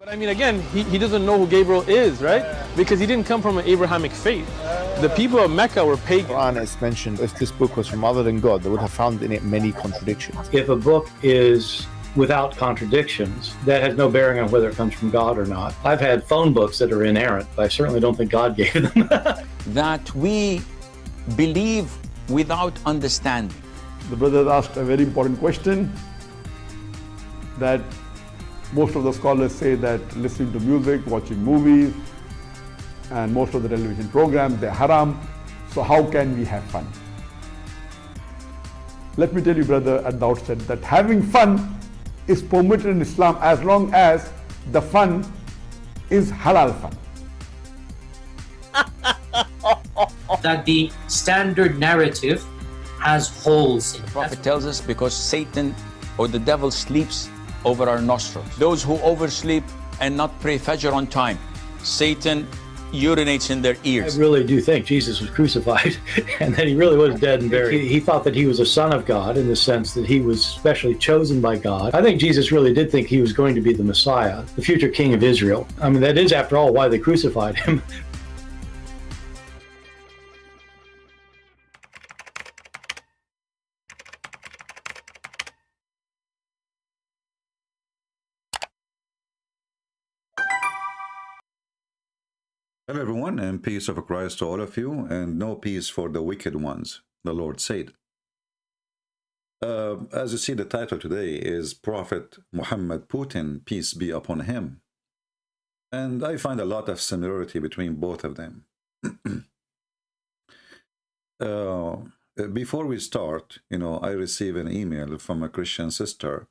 But I mean, again, he doesn't know who Gabriel is, right? Because he didn't come from an Abrahamic faith. The people of Mecca were pagan. Quran is mentioned, if this book was from other than God, they would have found in it many contradictions. If a book is without contradictions, that has no bearing on whether it comes from God or not. I've had phone books that are inerrant, but I certainly don't think God gave them. That we believe without understanding. The brother asked a very important question, that most of the scholars say that listening to music, watching movies, and most of the television programs, they're haram. So how can we have fun? Let me tell you, brother, at the outset, that having fun is permitted in Islam as long as the fun is halal fun. That the standard narrative has holes in it. The Prophet tells us because Satan or the devil sleeps over our nostrils. Those who oversleep and not pray Fajr on time, Satan urinates in their ears. I really do think Jesus was crucified and that he really was dead and buried. He thought that he was a son of God in the sense that he was specially chosen by God. I think Jesus really did think he was going to be the Messiah, the future king of Israel. I mean, that is, after all, why they crucified him. Hello everyone, and peace of Christ to all of you, and no peace for the wicked ones, the Lord said. As you see, the title today is Prophet Muhammad Putin, peace be upon him. And I find a lot of similarity between both of them. Before we start, I receive an email from a Christian sister.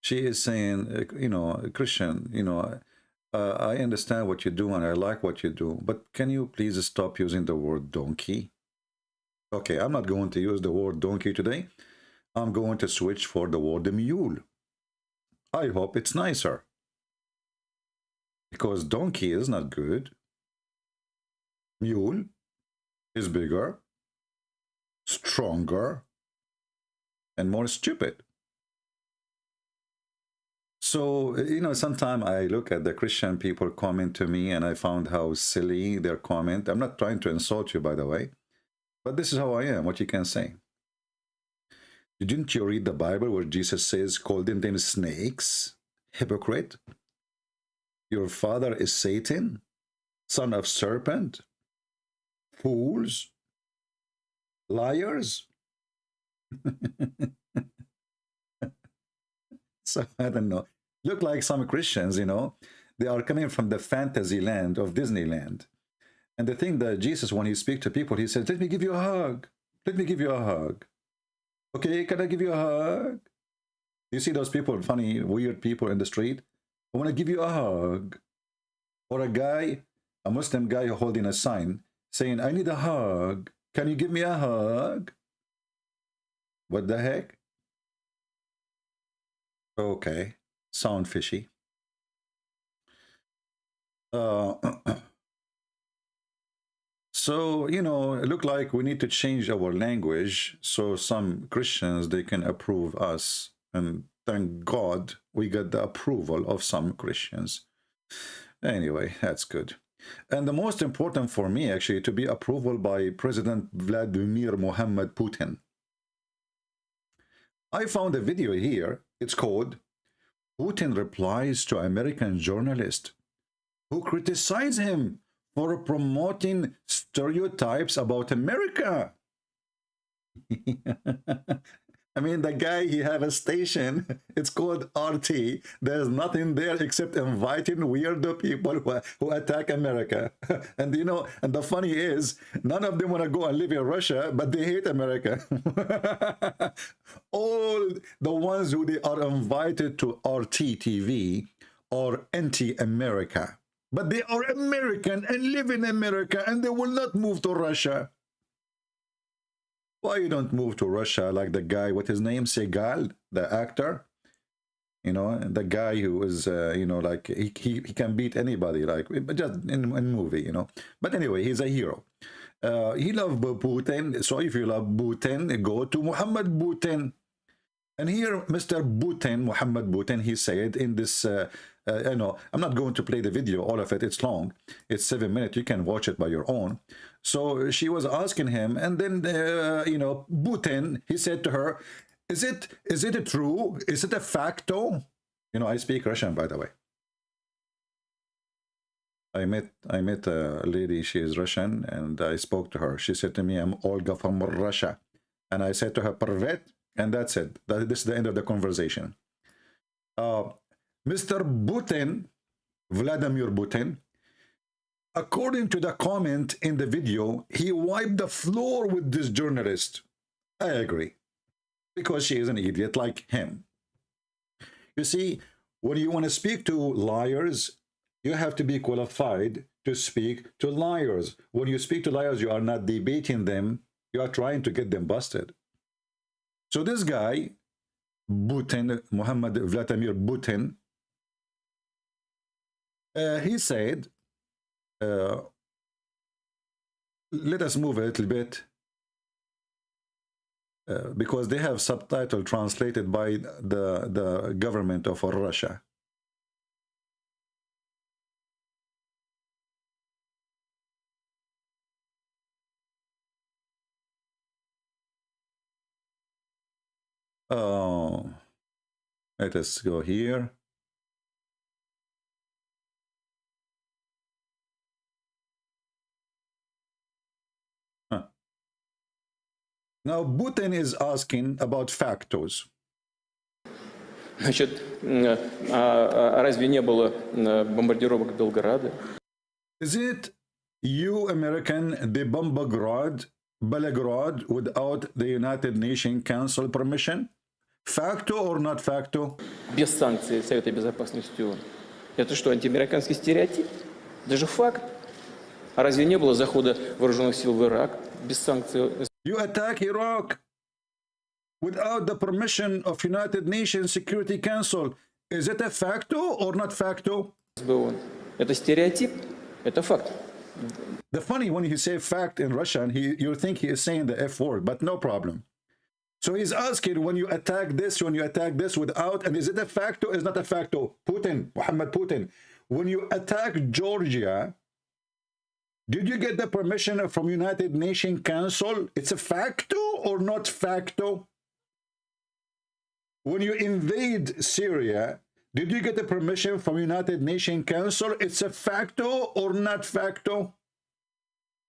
She is saying, Christian, I understand what you do and I like what you do, but can you please stop using the word donkey? Okay, I'm not going to use the word donkey today. I'm going to switch for the word mule. I hope it's nicer. Because donkey is not good. Mule is bigger, stronger, and more stupid. So, sometimes I look at the Christian people comment to me and I found how silly their comment. I'm not trying to insult you, by the way, but this is how I am, what you can say. Didn't you read the Bible where Jesus says, calling them snakes, hypocrite? Your father is Satan, son of serpent, fools, liars? So, I don't know. Look like some Christians, they are coming from the fantasy land of Disneyland. And the thing that Jesus, when he speaks to people, he says, let me give you a hug. Let me give you a hug. Okay, can I give you a hug? You see those people, funny, weird people in the street? I want to give you a hug. Or a guy, a Muslim guy holding a sign saying, I need a hug. Can you give me a hug? What the heck? Okay, sound fishy. So, it look like we need to change our language so some Christians, they can approve us. And thank God we got the approval of some Christians. Anyway, that's good. And the most important for me, actually, to be approval by President Vladimir Muhammad Putin. I found a video here. It's called Putin Replies to American Journalist Who Criticize Him for Promoting Stereotypes About America. I mean, the guy, he have a station. It's called RT. There's nothing there except inviting weirdo people who attack America. And and the funny is, none of them want to go and live in Russia, but they hate America. All the ones who they are invited to RT TV are anti-America. But they are American and live in America, and they will not move to Russia. Why you don't move to Russia like the guy, what his name, Segal, the actor? The guy who is, like he can beat anybody, like, but just in movie, But anyway, he's a hero. He loves Putin, so if you love Putin, go to Muhammad Putin. And here, Mr. Putin, Muhammad Putin, he said in this, I'm not going to play the video, all of it, it's long. It's 7 minutes, you can watch it by your own. So she was asking him, and then, Putin, he said to her, is it true? Is it a facto? I speak Russian, by the way. I met a lady, she is Russian, and I spoke to her. She said to me, I'm Olga from Russia. And I said to her, Privet, and that's it. This is the end of the conversation. Mr. Putin, Vladimir Putin, according to the comment in the video, he wiped the floor with this journalist. I agree, because she is an idiot like him. You see, when you want to speak to liars, you have to be qualified to speak to liars. When you speak to liars, you are not debating them, you are trying to get them busted. So this guy, Putin, Muhammad Vladimir Putin, he said, let us move a little bit, because they have subtitle translated by the government of Russia. Let us go here. Now, Putin is asking about factos. Значит, разве не было бомбардировок Белграда? Is it you, American, the Belgrade without the United Nations Council permission? Facto or not facto? Без санкций Совета Безопасности ООН. Это что, антиамериканский стереотип? Даже факт. А разве не было захода вооруженных сил в Ирак без санкций? You attack Iraq without the permission of United Nations Security Council. Is it a facto or not facto? Это стереотип? Это факт. The funny, when you say fact in Russian, you think he is saying the F word, but no problem. So he's asking, when you attack this without, and is it a facto? Is not a facto? Putin, Muhammad Putin, when you attack Georgia, did you get the permission from United Nations Council? It's a facto or not facto? When you invade Syria, did you get the permission from United Nations Council? It's a facto or not facto?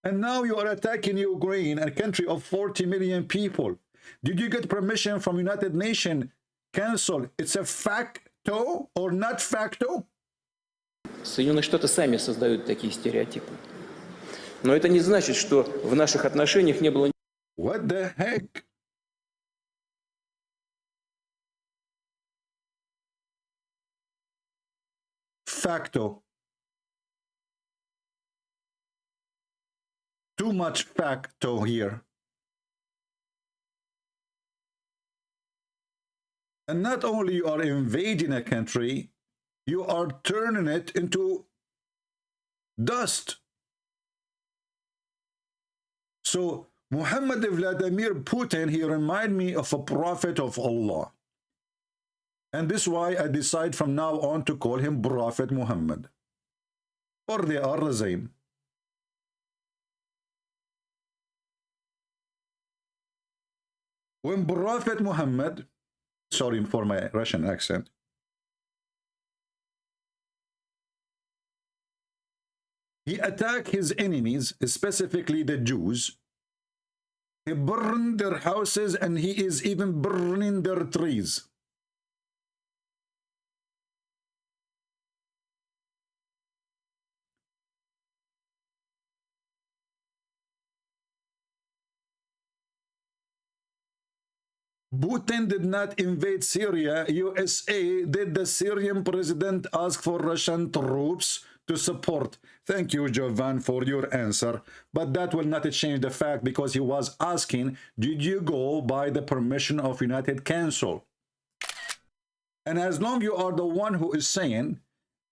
And now you are attacking Ukraine, a country of 40 million people. Did you get permission from United Nations Council? It's a facto or not facto? Соединенные Штаты сами создают такие стереотипы. Но это не значит, что в наших отношениях не было... What the heck? Facto. Too much facto here. And not only you are invading a country, you are turning it into dust. So Muhammad Vladimir Putin, he reminds me of a prophet of Allah. And this is why I decide from now on to call him Prophet Muhammad. Or they are the same. When Prophet Muhammad, sorry for my Russian accent, he attacked his enemies, specifically the Jews. He burned their houses and he is even burning their trees. Putin did not invade Syria. USA did the Syrian president ask for Russian troops to support? Thank you, Jovan, for your answer. But that will not change the fact, because he was asking, did you go by the permission of United Council? And as long you are the one who is saying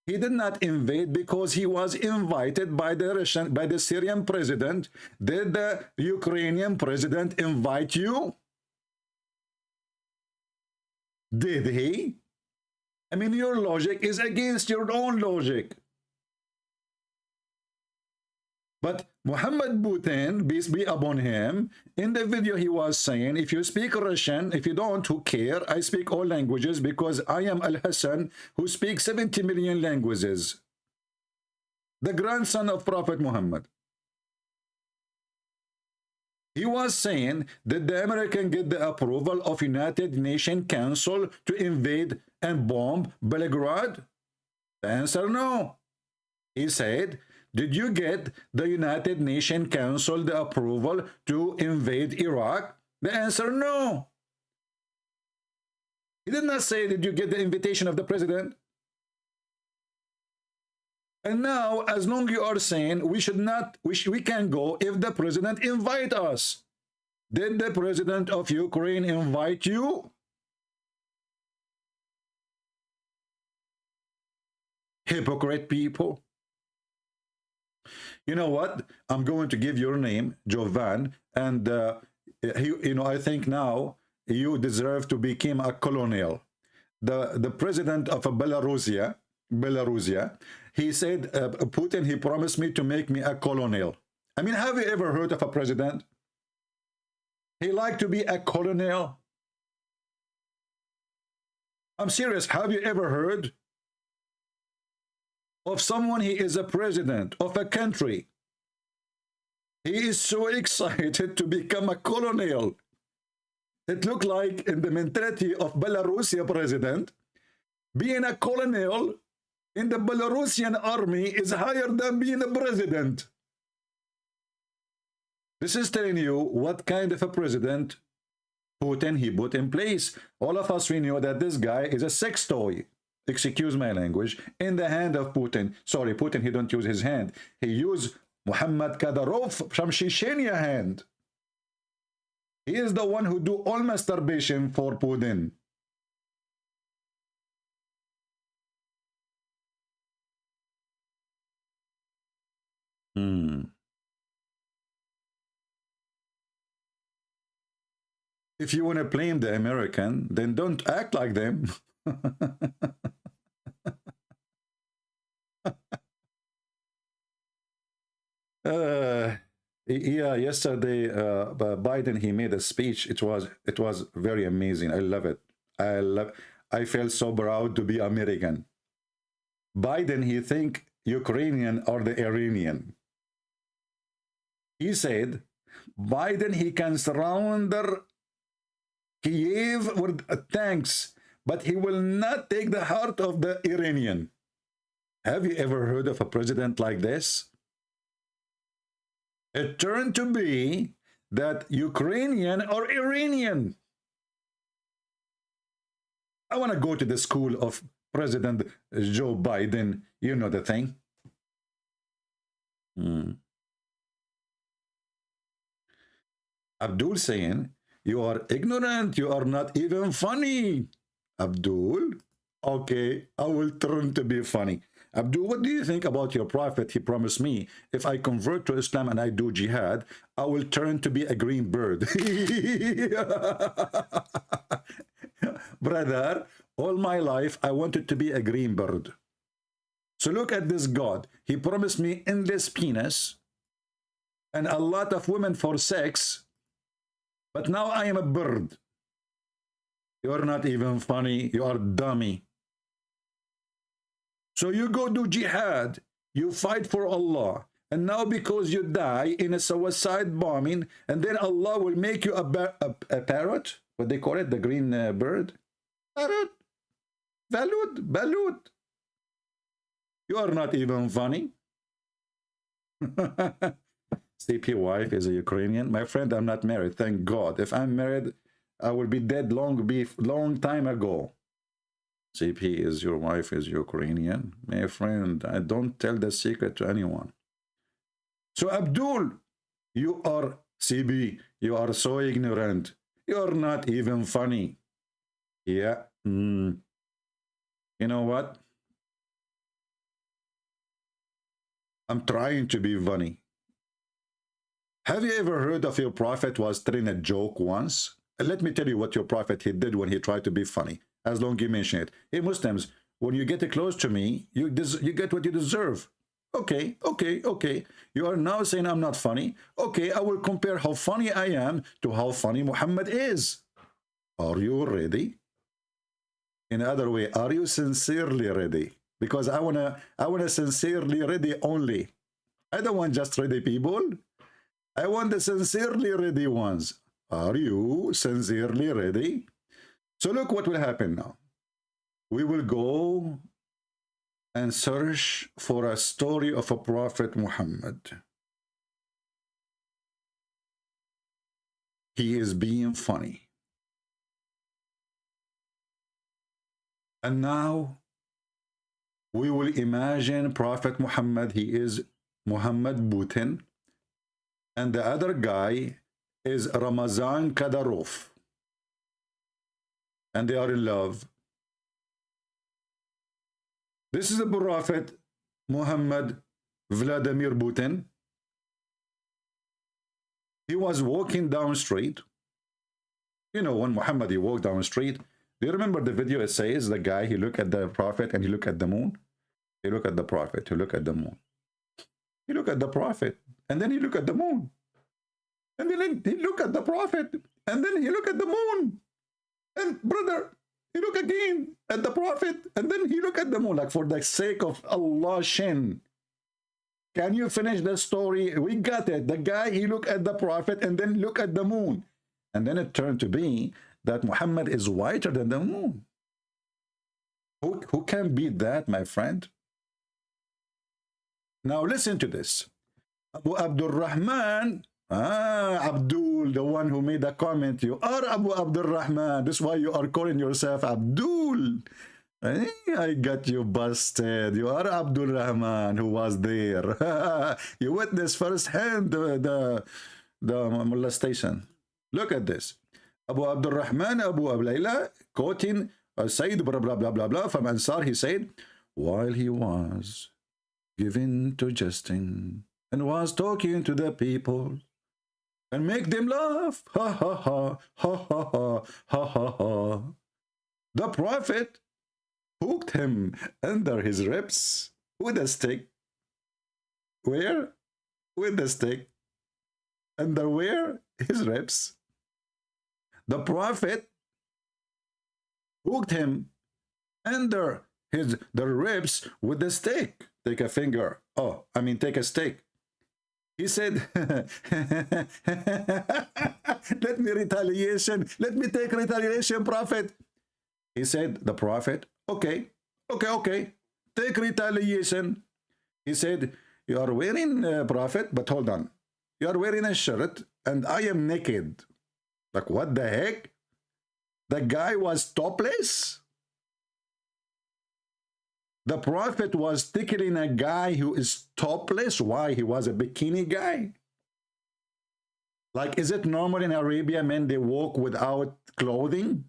he did not invade because he was invited by the Syrian president, did the Ukrainian president invite you? Did he? I mean, your logic is against your own logic. But Muhammad Putin, peace be upon him, in the video he was saying, if you speak Russian, if you don't, who care? I speak all languages because I am Al-Hassan who speaks 70 million languages. The grandson of Prophet Muhammad. He was saying, did the American get the approval of United Nations Council to invade and bomb Belgrade? The answer, no. He said, did you get the United Nations Council the approval to invade Iraq? The answer, no. He did not say, did you get the invitation of the president? And now, as long as you are saying we can go if the president invite us. Did the president of Ukraine invite you? Hypocrite people. You know what? I'm going to give your name, Jovan, and I think now you deserve to become a colonel. The president of Belarusia, he said, Putin, he promised me to make me a colonel. I mean, have you ever heard of a president? He liked to be a colonel. I'm serious. Have you ever heard of someone, he is a president of a country? He is so excited to become a colonel. It looked like in the mentality of Belarusian president, being a colonel in the Belarusian army is higher than being a president. This is telling you what kind of a president Putin he put in place. All of us, we know that this guy is a sex toy, excuse my language, in the hand of Putin. Sorry, Putin, he don't use his hand. He used Muhammad Kadyrov from Chechnya hand. He is the one who do all masturbation for Putin. If you want to blame the American, then don't act like them. Yeah, yesterday Biden, he made a speech. It was very amazing. I love it. I felt so proud to be American. Biden, he think Ukrainian are the Iranian. He said Biden, he can surround Kiev with tanks, but he will not take the heart of the Iranian. Have you ever heard of a president like this? It turned to be that Ukrainian or Iranian. I want to go to the school of President Joe Biden. You know the thing. Abdul saying, you are ignorant, you are not even funny. Abdul, okay, I will turn to be funny. Abdul, what do you think about your prophet? He promised me, if I convert to Islam and I do jihad, I will turn to be a green bird. Brother, all my life, I wanted to be a green bird. So look at this God. He promised me endless penis and a lot of women for sex, but now I am a bird. You are not even funny. You are dummy. So you go do jihad. You fight for Allah. And now because you die in a suicide bombing, and then Allah will make you a parrot. What they call it? The green bird? Parrot. Balut. You are not even funny. CP wife is a Ukrainian. My friend, I'm not married. Thank God. If I'm married, I will be dead long time ago. CP is your wife is Ukrainian. My friend, I don't tell the secret to anyone. So Abdul, you are CB. You are so ignorant. You are not even funny. Yeah. You know what? I'm trying to be funny. Have you ever heard of your prophet was telling a joke once? Let me tell you what your prophet he did when he tried to be funny. as long as you mention it. Hey, Muslims, when you get close to me, you get what you deserve. Okay, okay, okay. You are now saying I'm not funny. Okay, I will compare how funny I am to how funny Muhammad is. Are you ready? In other way, are you sincerely ready? Because I wanna sincerely ready only. I don't want just ready people. I want the sincerely ready ones. Are you sincerely ready? So look what will happen now. We will go and search for a story of a Prophet Muhammad. He is being funny. And now we will imagine Prophet Muhammad, he is Muhammad Putin, and the other guy is Ramazan Kadyrov. And they are in love. This is the Prophet Muhammad Vladimir Putin. He was walking down street. You know, when Muhammad, he walked down street. Do you remember the video? It says the guy, he looked at the Prophet and he looked at the moon. He looked at the Prophet, he looked at the moon. He looked at the Prophet, and then he looked at the moon. And then he looked at the Prophet, and then he looked at the moon. And brother, he looked again at the Prophet, and then he looked at the moon. Like, for the sake of Allah, Shin, can you finish the story? We got it. The guy, he looked at the Prophet and then looked at the moon. And then it turned to be that Muhammad is whiter than the moon. Who can beat that, my friend? Now listen to this. Abu Abdul Rahman, Abdul, the one who made the comment, you are Abu Abdul Rahman. This is why you are calling yourself Abdul. I got you busted. You are Abdul Rahman who was there. You witnessed firsthand the molestation. Look at this. Abu Abdul Rahman, Abu Ablayla, quoting Sayyid blah blah blah blah blah from Ansar, he said, while he was given to jesting and was talking to the people and make them laugh, ha ha ha, ha ha ha, ha ha ha, the Prophet hooked him under his ribs with a stick. Where? With the stick. Under where? His ribs. The Prophet hooked him under the ribs with the stick. Take a finger. Oh, I mean, take a stick. He said, let me retaliation. Let me take retaliation, Prophet. He said, the Prophet, okay, take retaliation. He said, you are wearing, Prophet, but hold on. You are wearing a shirt and I am naked. Like, what the heck? The guy was topless? The Prophet was tickling a guy who is topless? Why? He was a bikini guy? Like, is it normal in Arabia, men, they walk without clothing?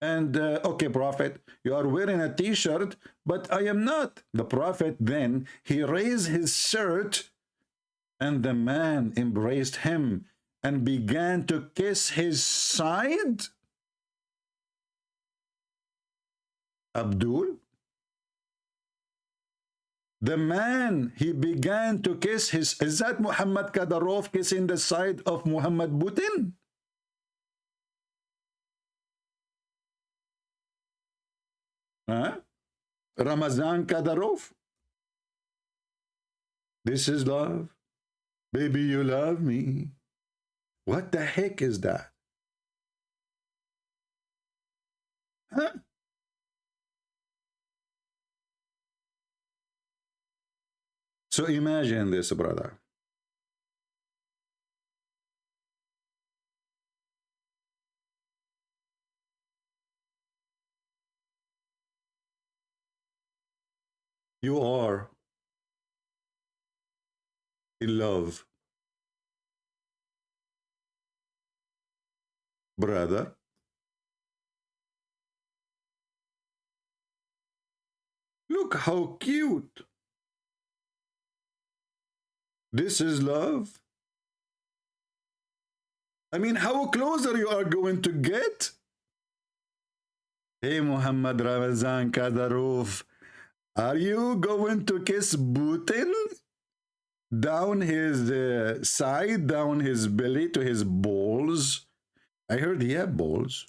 And, okay, Prophet, you are wearing a t-shirt, but I am not. The Prophet then, he raised his shirt, and the man embraced him and began to kiss his side. Abdul, the man, he began to kiss his, is that Muhammad Kadyrov kissing the side of Muhammad Putin? Huh? Ramazan Kadyrov? This is love. Baby, you love me. What the heck is that? Huh? So imagine this, brother. You are in love, brother. Look how cute. This is love. I mean, how closer you are going to get? Hey, Muhammad Ramazan Kadarov, are you going to kiss Putin? Down his side, down his belly to his balls. I heard he had balls.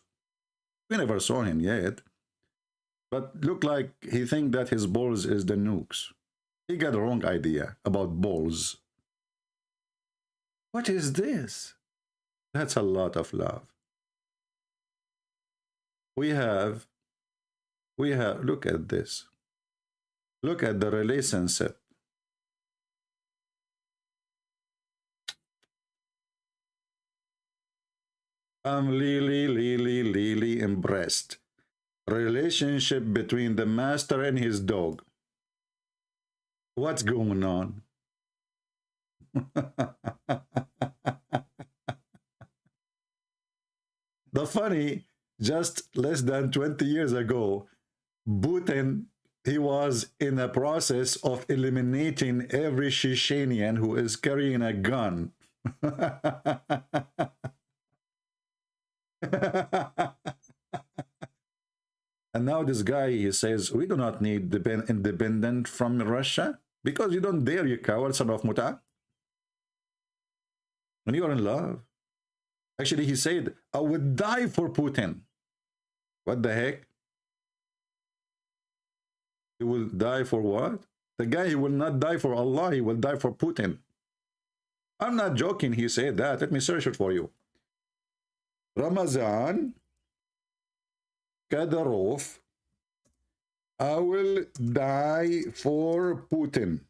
We never saw him yet. But look like he think that his balls is the nukes. He got the wrong idea about balls. What is this? That's a lot of love. We have, look at this. Look at the relationship. I'm really impressed. Relationship between the master and his dog. What's going on? The funny, just less than 20 years ago, Putin, he was in a process of eliminating every Chechenian who is carrying a gun. And now this guy, he says, we do not need independent from Russia because you don't dare, you coward son of Muta. When you are in love. Actually, he said, I would die for Putin. What the heck? He will die for what? The guy, he will not die for Allah, he will die for Putin. I'm not joking, he said that. Let me search it for you. Ramazan Kadyrov, I will die for Putin.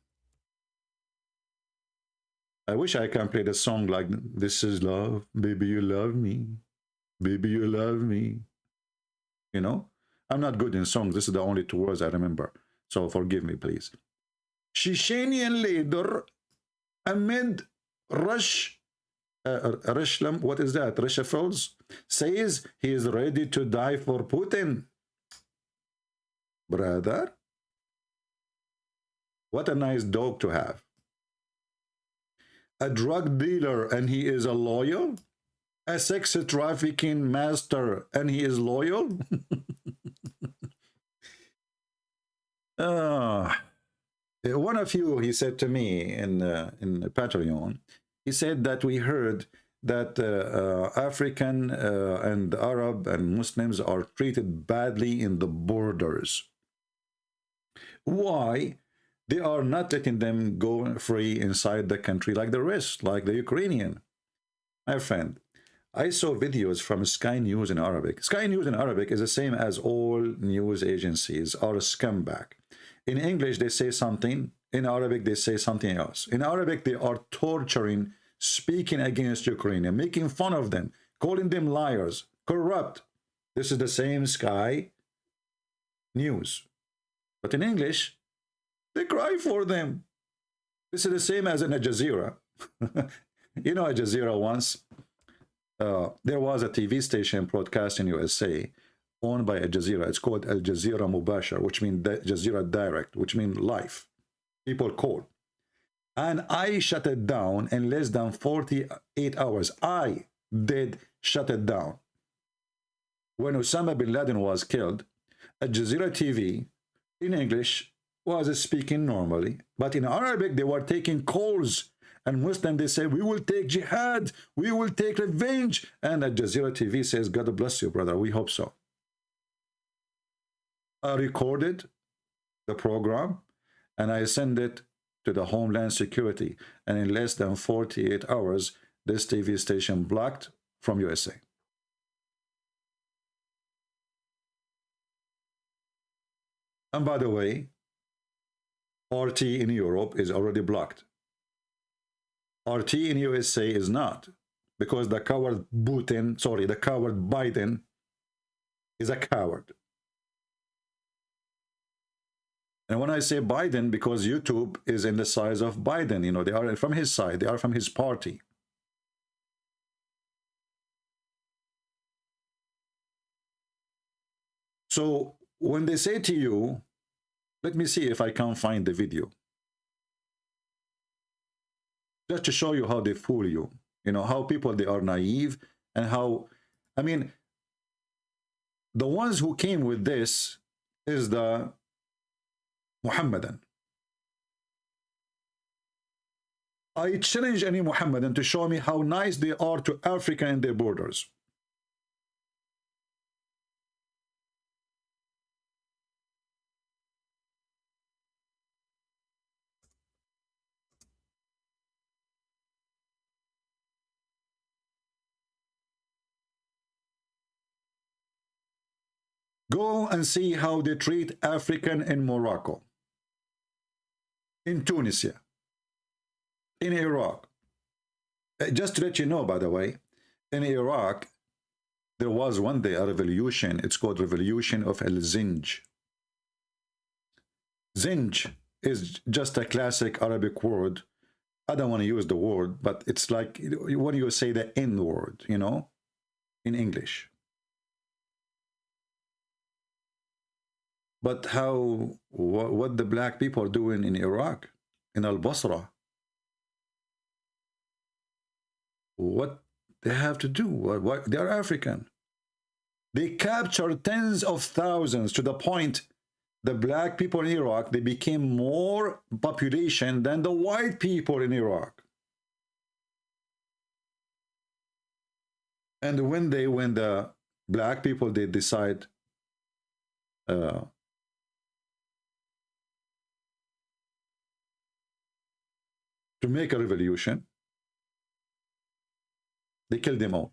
I wish I can play the song like, this is love, baby you love me, baby you love me. You know, I'm not good in songs. This is the only 2 words I remember. So forgive me, please. Chechenian leader amid Rishlam, what is that? Rishafels says he is ready to die for Putin. Brother, what a nice dog to have. A drug dealer and he is a loyal? A sex trafficking master and he is loyal? One of you, he said to me in Patreon, he said that we heard that African and Arab and Muslims are treated badly in the borders. Why? They are not letting them go free inside the country like the rest, like the Ukrainian. My friend, I saw videos from Sky News in Arabic. Sky News in Arabic is the same as all news agencies, are a scumbag. In English, they say something. In Arabic, they say something else. In Arabic, they are torturing, speaking against Ukraine, making fun of them, calling them liars, corrupt. This is the same Sky News. But in English, they cry for them. This is the same as in Al Jazeera. You know, Al Jazeera once, there was a TV station broadcast in USA owned by Al Jazeera. It's called Al Jazeera Mubashar, which means Jazeera Direct, which means live. People call. And I shut it down in less than 48 hours. I did shut it down. When Osama bin Laden was killed, Al Jazeera TV in English was speaking normally, but in Arabic they were taking calls, and Muslim they say we will take jihad, we will take revenge, and Al Jazeera TV says God bless you, brother, we hope so. I recorded the program and I sent it to the Homeland Security, and in less than 48 hours this TV station blocked from USA. And by the way, RT in Europe is already blocked. RT in USA is not, because the coward Putin, sorry, the coward Biden is a coward. And when I say Biden, because YouTube is in the size of Biden, you know, they are from his side, they are from his party. So when they say to you, let me see if I can find the video, just to show you how they fool you, you know, how people, they are naive, and how, I mean, the ones who came with this is the Muhammadan. I challenge any Muhammadan to show me how nice they are to Africa and their borders. Go and see how they treat African in Morocco, in Tunisia, in Iraq. Just to let you know, by the way, in Iraq, there was one day a revolution. It's called Revolution of El-Zinj. Zinj is just a classic Arabic word. I don't want to use the word, but it's like when you say the N word, you know, in English. But how, what the black people are doing in Iraq, in Al-Basra, what they have to do, what they are African. They captured tens of thousands to the point the black people in Iraq, they became more population than the white people in Iraq. And when the black people, they decide to make a revolution, they killed them all.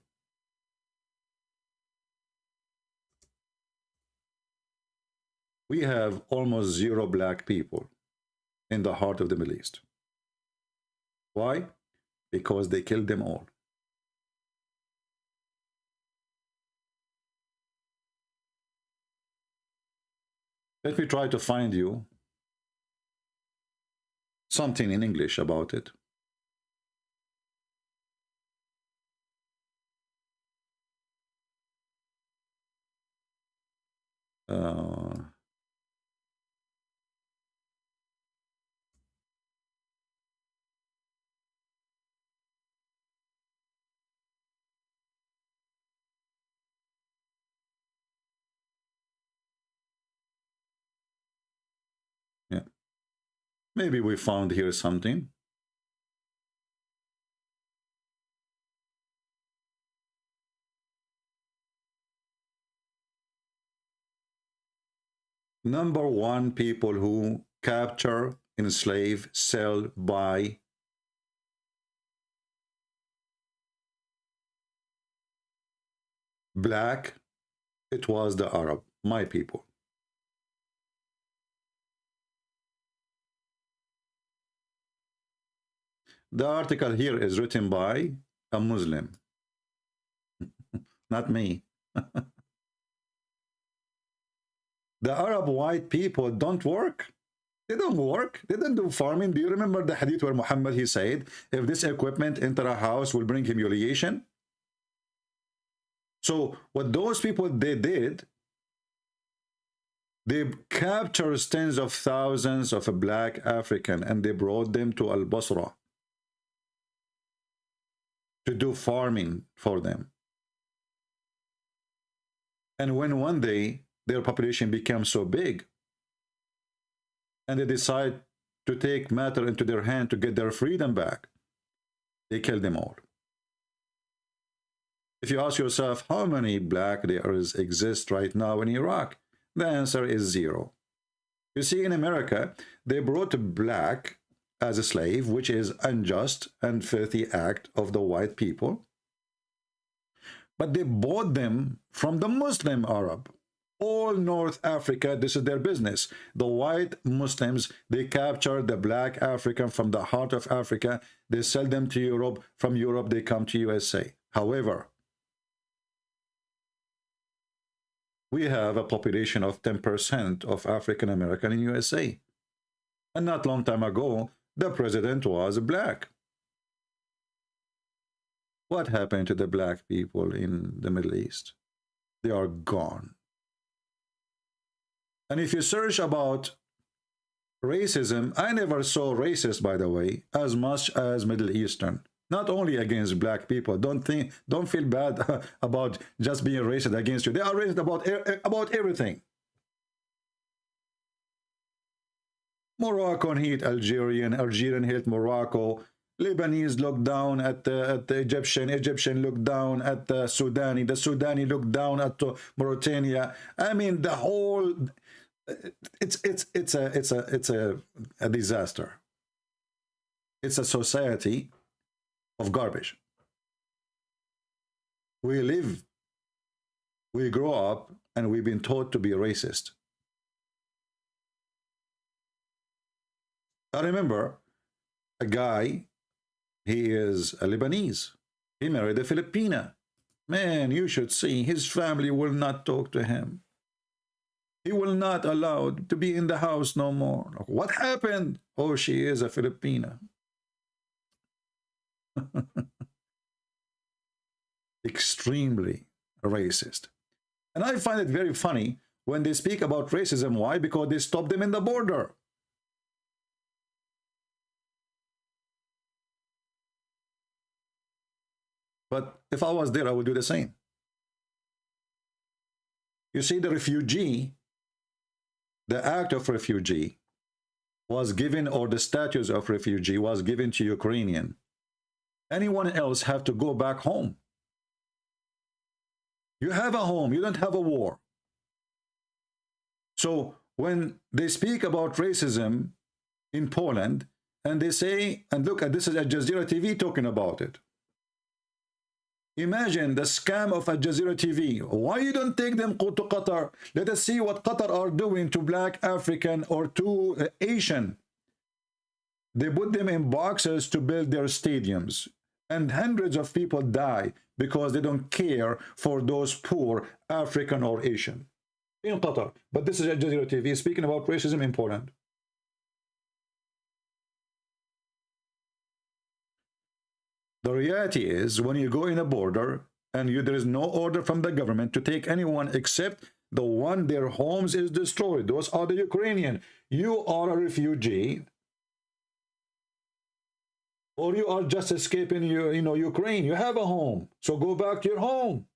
We have almost zero black people in the heart of the Middle East. Why? Because they killed them all. Let me try to find you something in English about it. Yeah. Maybe we found here something. Number one, people who capture, enslave, sell, buy black, it was the Arab, my people. The article here is written by a Muslim, not me. The Arab white people don't work. They don't work. They don't do farming. Do you remember the hadith where Muhammad, he said, if this equipment enter a house will bring humiliation? So what those people, they did, they captured tens of thousands of a black African and they brought them to Al-Basra to do farming for them. And when one day their population became so big and they decide to take matter into their hand to get their freedom back, they killed them all. If you ask yourself how many black there exist right now in Iraq, the answer is 0. You see, in America, they brought black as a slave, which is unjust and filthy act of the white people. But they bought them from the Muslim Arab. All North Africa, this is their business. The white Muslims, they capture the black African from the heart of Africa. They sell them to Europe. From Europe, they come to USA. However, we have a population of 10% of African American in USA. And not long time ago, the president was black. What happened to the black people in the Middle East? They are gone. And if you search about racism, I never saw racist, by the way, as much as Middle Eastern. Not only against black people. Don't feel bad about just being racist against you. They are racist about everything. Moroccan hate Algerian hate Morocco. Lebanese look down at the Egyptian look down at the Sudani look down at Mauritania. I mean, the whole it's a disaster. It's a society of garbage. We grow up and we've been taught to be racist. I remember a guy, he is a Lebanese. He married a Filipina. Man, you should see, his family will not talk to him. He will not allow to be in the house no more. What happened? Oh, she is a Filipina. Extremely racist. And I find it very funny when they speak about racism. Why? Because they stop them in the border. But if I was there, I would do the same. You see, the refugee, the act of refugee was given, or the status of refugee was given to Ukrainian. Anyone else have to go back home. You have a home, you don't have a war. So when they speak about racism in Poland, and they say, and look, this is Al Jazeera TV talking about it. Imagine the scam of Al Jazeera TV. Why you don't take them to Qatar? Let us see what Qatar are doing to black African or to Asian. They put them in boxes to build their stadiums. And hundreds of people die because they don't care for those poor African or Asian in Qatar. But this is Al Jazeera TV speaking about racism in Poland. The reality is, when you go in a border and there is no order from the government to take anyone except the one their homes is destroyed. Those are the Ukrainian. You are a refugee, or you are just escaping Ukraine. You have a home, so go back to your home.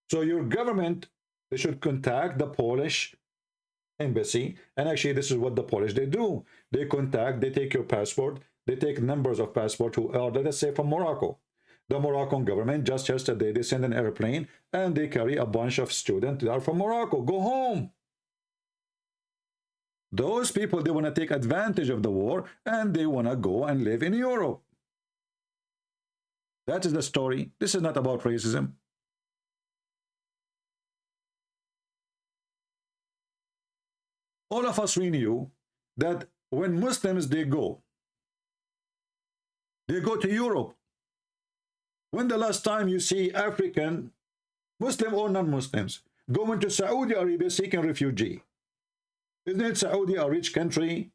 So your government, they should contact the Polish embassy, and actually this is what the Polish they do. They take your passport. They take numbers of passports who are, let us say, from Morocco. The Moroccan government, just yesterday, they send an airplane and they carry a bunch of students that are from Morocco. Go home. Those people, they want to take advantage of the war and they want to go and live in Europe. That is the story. This is not about racism. All of us, we knew that when Muslims, they go to Europe. When the last time you see African, Muslim or non-Muslims, going to Saudi Arabia seeking refugee? Isn't it Saudi a rich country?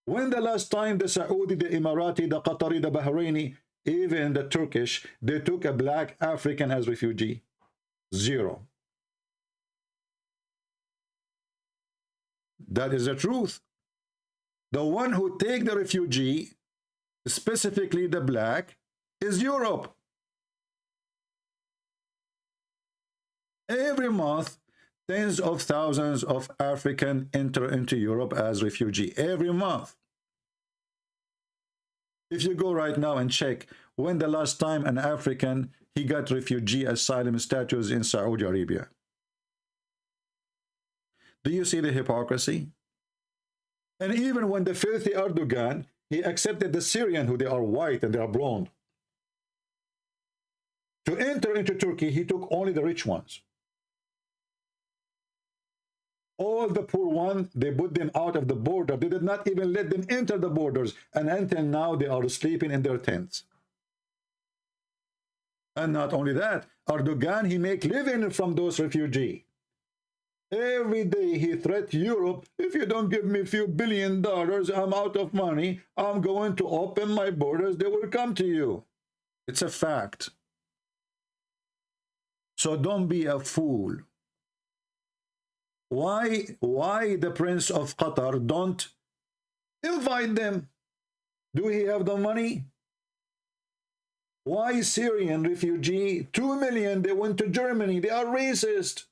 When the last time the Saudi, the Emirati, the Qatari, the Bahraini, even the Turkish, they took a black African as refugee? Zero. That is the truth. The one who take the refugee, specifically the black, is Europe. Every month, tens of thousands of Africans enter into Europe as refugee. Every month. If you go right now and check when the last time an African, he got refugee asylum status in Saudi Arabia. Do you see the hypocrisy? And even when the filthy Erdogan, he accepted the Syrian who they are white and they are blonde. To enter into Turkey, he took only the rich ones. All the poor ones, they put them out of the border. They did not even let them enter the borders. And until now, they are sleeping in their tents. And not only that, Erdogan, he make living from those refugees. Every day he threats Europe, if you don't give me a few $1 billion, I'm out of money. I'm going to open my borders. They will come to you. It's a fact. So don't be a fool. Why the Prince of Qatar don't invite them? Do he have the money? Why Syrian refugee, 2 million, they went to Germany. They are racist.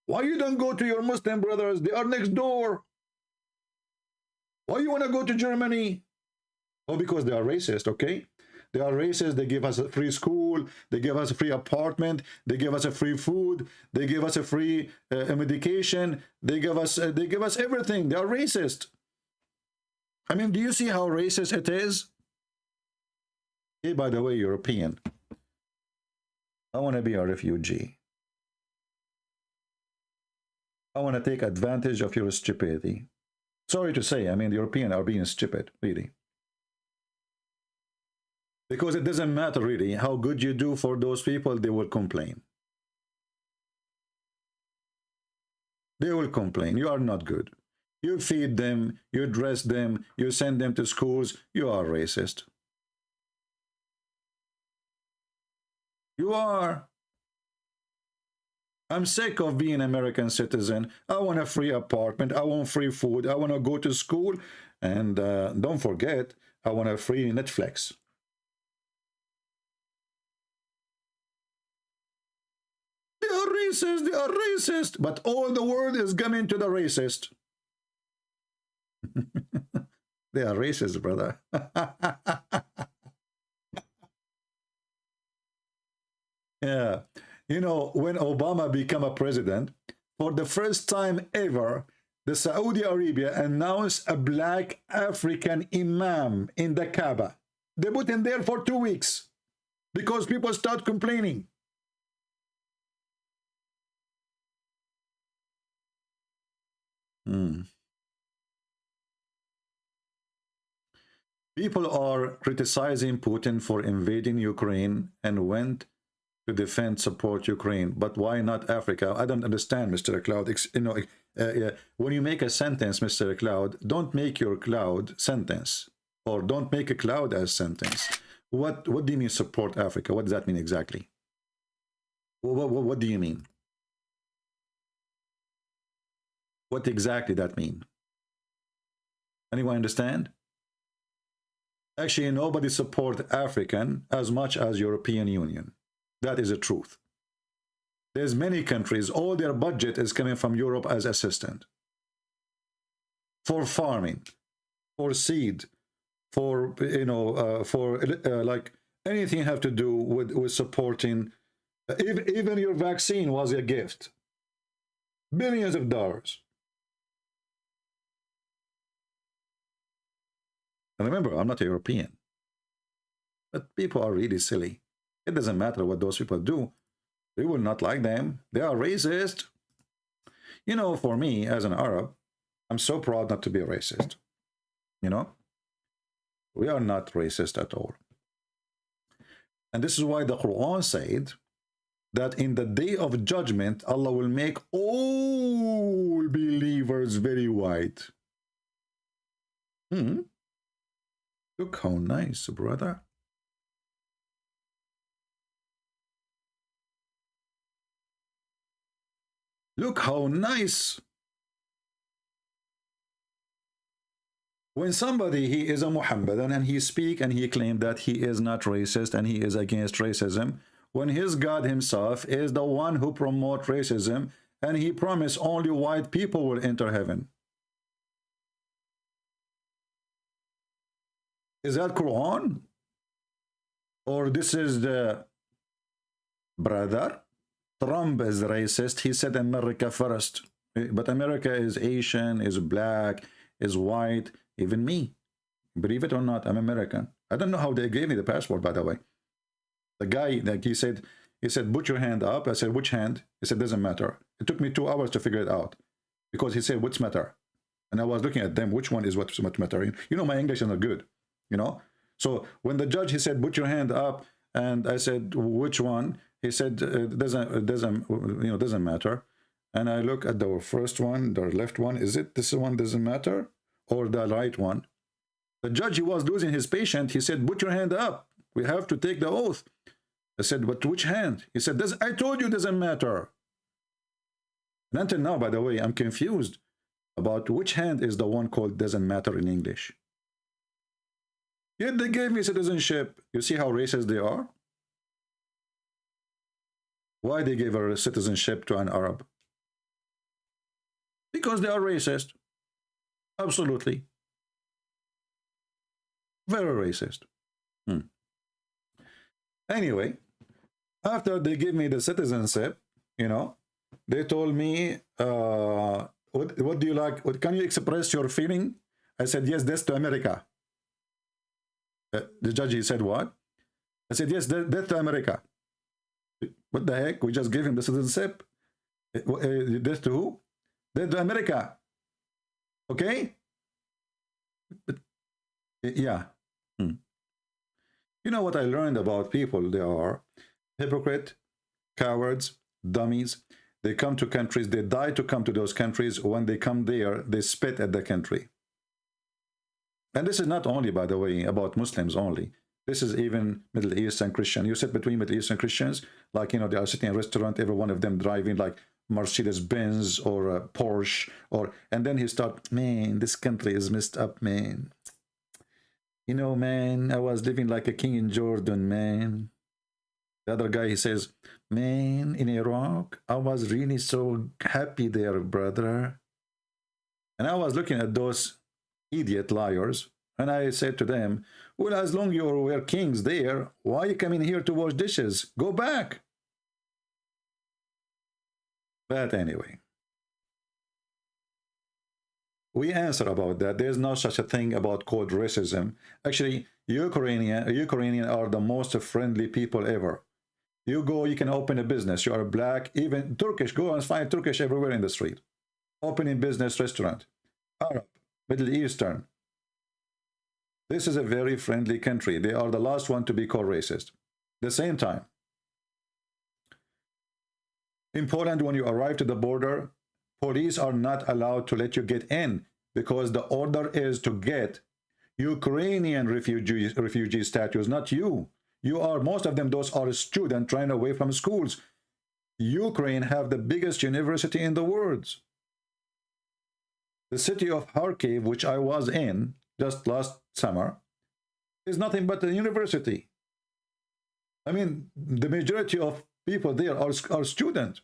Why you don't go to your Muslim brothers? They are next door. Why you want to go to Germany? Oh, because they are racist, okay? They are racist. They give us a free school. They give us a free apartment. They give us a free food. They give us a free medication. They give us everything. They are racist. I mean, do you see how racist it is? Hey, by the way, European, I want to be a refugee. I want to take advantage of your stupidity. Sorry to say, I mean, the Europeans are being stupid, really. Because it doesn't matter, really, how good you do for those people, they will complain. They will complain. You are not good. You feed them, you dress them, you send them to schools, you are racist. You are. I'm sick of being an American citizen. I want a free apartment. I want free food. I want to go to school. And don't forget, I want a free Netflix. They are racist. They are racist. But all the world is coming to the racist. They are racist, brother. Yeah. You know, when Obama became a president, for the first time ever, the Saudi Arabia announced a black African imam in the Kaaba. They put him there for 2 weeks because people start complaining. People are criticizing Putin for invading Ukraine and went to defend, support Ukraine. But why not Africa? I don't understand, Mr. Cloud. You know, when you make a sentence, Mr. Cloud, don't make your cloud sentence, or don't make a cloud as sentence. What do you mean support Africa? What does that mean exactly? What do you mean? What exactly that mean? Anyone understand? Actually, nobody support African as much as European Union. That is the truth. There's many countries, all their budget is coming from Europe as assistant. For farming, for seed, for, you know, like anything have to do with supporting. Even your vaccine was a gift. Billions of dollars. And remember, I'm not a European. But people are really silly. It doesn't matter what those people do. We will not like them. They are racist. You know, for me, as an Arab, I'm so proud not to be a racist. You know? We are not racist at all. And this is why the Quran said that in the day of judgment, Allah will make all believers very white. Look how nice, brother. Look how nice. When somebody, he is a Muhammadan and he speak and he claim that he is not racist and he is against racism, when his God himself is the one who promote racism and he promised only white people will enter heaven. Is that Quran? Or this is the brother? Trump is racist. He said America first. But America is Asian, is black, is white, even me. Believe it or not, I'm American. I don't know how they gave me the passport, by the way. The guy, like he said, put your hand up. I said, which hand? He said, doesn't matter. It took me 2 hours to figure it out. Because he said, what's matter? And I was looking at them, which one is what's matter? You know, my English is not good, you know? So when the judge, he said, put your hand up. And I said, which one? He said, doesn't matter. And I look at the first one, the left one. Is it this one doesn't matter? Or the right one? The judge, he was losing his patience. He said, put your hand up. We have to take the oath. I said, but which hand? He said, I told you it doesn't matter. And until now, by the way, I'm confused about which hand is the one called doesn't matter in English. Yet they gave me citizenship. You see how racist they are? Why they gave a citizenship to an Arab? Because they are racist. Absolutely. Very racist. Anyway, after they give me the citizenship, you know, they told me, what do you like? Can you express your feeling? I said, yes, death to America. The judge, he said, what? I said, yes, death to America. What the heck? We just gave him the citizenship. Death to who? Death to America. Okay? But, yeah. You know what I learned about people? They are hypocrite, cowards, dummies. They come to countries, they die to come to those countries. When they come there, they spit at the country. And this is not only, by the way, about Muslims only. This is even Middle Eastern Christian. You sit between Middle Eastern Christians, like, you know, they are sitting in a restaurant, every one of them driving like Mercedes-Benz or a Porsche, and then he start, man, this country is messed up, man. You know, man, I was living like a king in Jordan, man. The other guy, he says, man, in Iraq, I was really so happy there, brother. And I was looking at those idiot liars, and I said to them, well, as long as you were kings there, why are you coming here to wash dishes? Go back. But anyway, we answer about that. There's no such a thing about called racism. Actually, Ukrainian are the most friendly people ever. You go, you can open a business. You are black, even Turkish. Go and find Turkish everywhere in the street. Opening business, restaurant. Arab, Middle Eastern. This is a very friendly country. They are the last one to be called racist. At the same time, in Poland, when you arrive to the border, police are not allowed to let you get in because the order is to get Ukrainian refugee status, not you. You are, most of them, those are students trying away from schools. Ukraine have the biggest university in the world. The city of Kharkiv, which I was in just last summer, is nothing but a university. I mean, the majority of people there are students.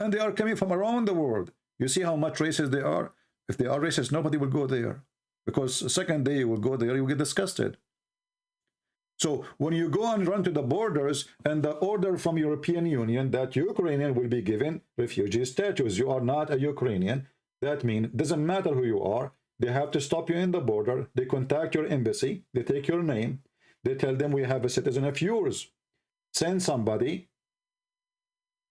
And they are coming from around the world. You see how much racist they are? If they are racist, nobody will go there. Because the second day you will go there, you will get disgusted. So when you go and run to the borders and the order from European Union that Ukrainian will be given refugee status, you are not a Ukrainian. That means it doesn't matter who you are. They have to stop you in the border. They contact your embassy. They take your name. They tell them we have a citizen of yours. Send somebody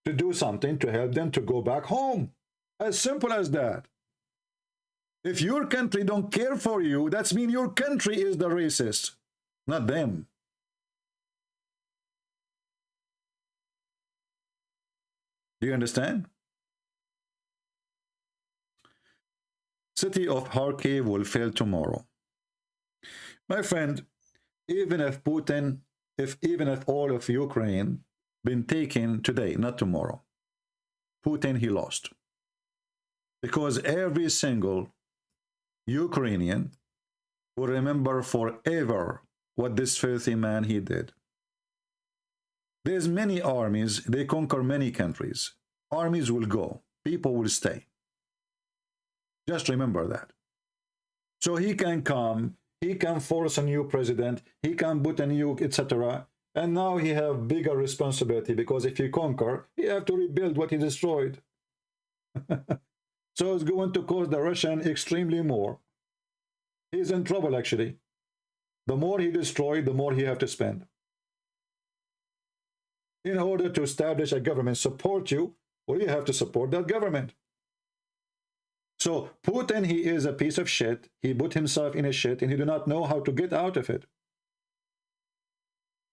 to do something to help them to go back home. As simple as that. If your country don't care for you, that means your country is the racist, not them. Do you understand? City of Kharkiv will fail tomorrow. My friend, even if Putin, even if all of Ukraine been taken today, not tomorrow, Putin, he lost. Because every single Ukrainian will remember forever what this filthy man he did. There's many armies, they conquer many countries. Armies will go, people will stay. Just remember that. So he can come, he can force a new president, he can put a new, etc. And now he have bigger responsibility because if he conquer, he have to rebuild what he destroyed. So it's going to cost the Russian extremely more. He's in trouble actually. The more he destroyed, the more he have to spend. In order to establish a government support you, well, you have to support that government. So Putin, he is a piece of shit. He put himself in a shit and he do not know how to get out of it.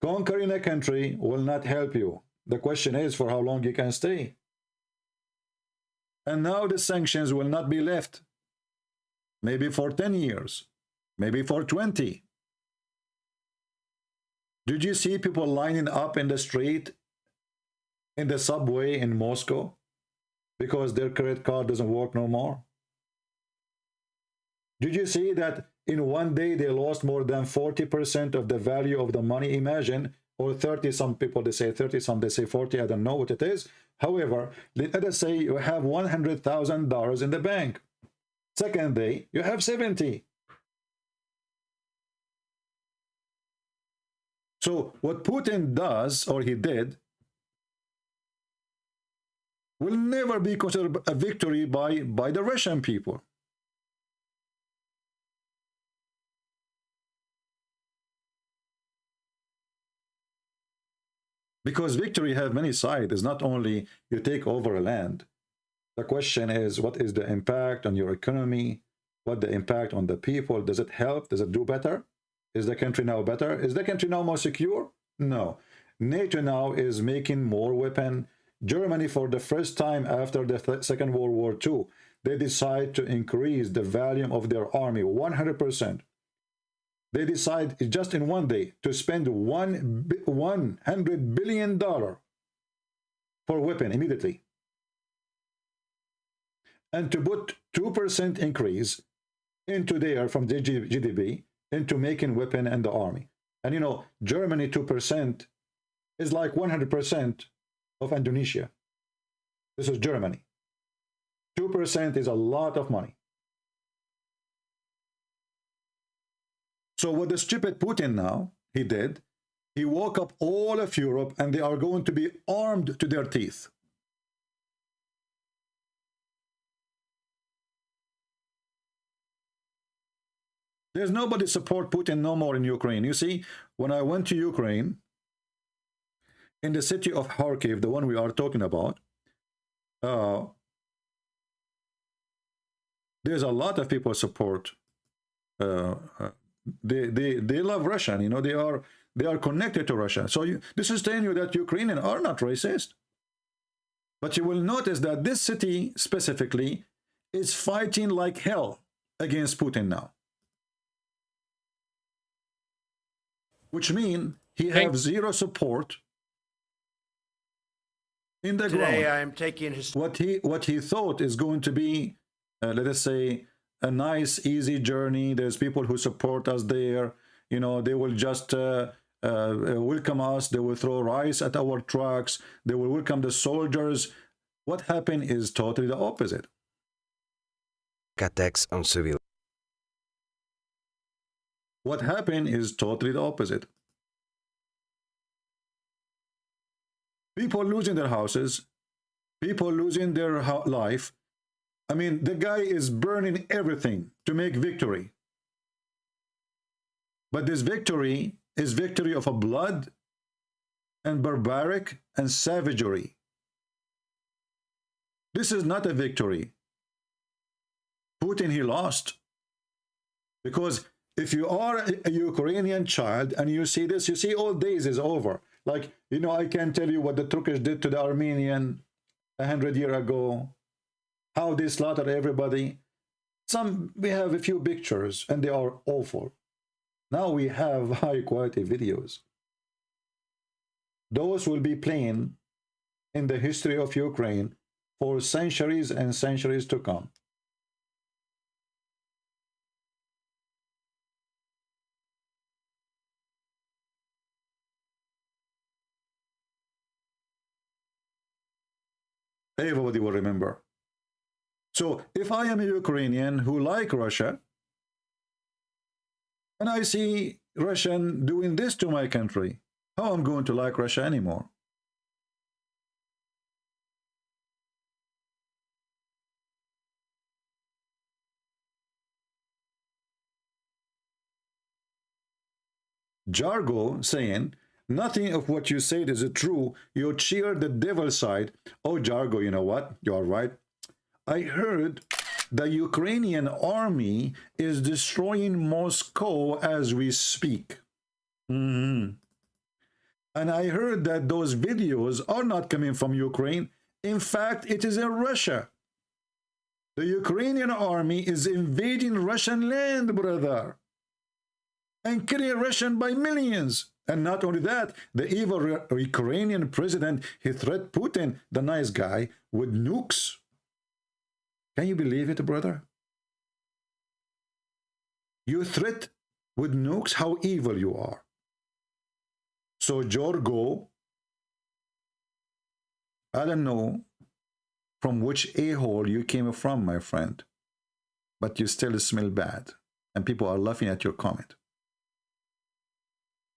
Conquering a country will not help you. The question is for how long you can stay. And now the sanctions will not be left. Maybe for 10 years. Maybe for 20. Did you see people lining up in the street, in the subway in Moscow, because their credit card doesn't work no more? Did you see that in one day they lost more than 40% of the value of the money. Imagine, or 30, some people they say 30, some they say 40, I don't know what it is. However, let us say you have $100,000 in the bank. Second day, you have 70. So what Putin does, or he did, will never be considered a victory by the Russian people. Because victory have many sides. It's not only you take over a land. The question is, what is the impact on your economy? What the impact on the people? Does it help? Does it do better? Is the country now better? Is the country now more secure? No. NATO now is making more weapons. Germany, for the first time after the Second World War II, they decide to increase the volume of their army 100%. They decide just in one day to spend $100 billion for weapon immediately. And to put 2% increase into there from the GDP into making weapon and the army. And you know, Germany 2% is like 100% of Indonesia. This is Germany. 2% is a lot of money. So what the stupid Putin now, he did, he woke up all of Europe and they are going to be armed to their teeth. There's nobody support Putin no more in Ukraine. You see, when I went to Ukraine, in the city of Kharkiv, the one we are talking about, there's a lot of people support. They love Russia. You know, they are connected to Russia. So this is telling you that Ukrainians are not racist. But you will notice that this city specifically is fighting like hell against Putin now. Which means he has zero support in the ground. Today I am taking his... What he thought is going to be, let us say, a nice, easy journey. There's people who support us there. You know, they will just welcome us. They will throw rice at our trucks. They will welcome the soldiers. What happened is totally the opposite. Attacks on civil. What happened is totally the opposite. People losing their houses, people losing their life. I mean, the guy is burning everything to make victory. But this victory is victory of a blood and barbaric and savagery. This is not a victory. Putin, he lost. Because if you are a Ukrainian child and you see this, you see all days is over. Like, you know, I can tell you what the Turkish did to the Armenian 100 years ago, how they slaughtered everybody. We have a few pictures and they are awful. Now we have high quality videos. Those will be playing in the history of Ukraine for centuries and centuries to come. Everybody will remember. So if I am a Ukrainian who like Russia, and I see Russian doing this to my country, how I'm going to like Russia anymore? Jargo saying, nothing of what you said is true. You cheer the devil's side. Oh, Jargo, you know what? You are right. I heard the Ukrainian army is destroying Moscow as we speak. And I heard that those videos are not coming from Ukraine. In fact, it is in Russia. The Ukrainian army is invading Russian land, brother, and killing Russian by millions. And not only that, the evil Ukrainian president, he threatened Putin, the nice guy, with nukes. Can you believe it, brother? You threat with nukes, how evil you are. So Jorgo, I don't know from which a-hole you came from, my friend, but you still smell bad, and people are laughing at your comment.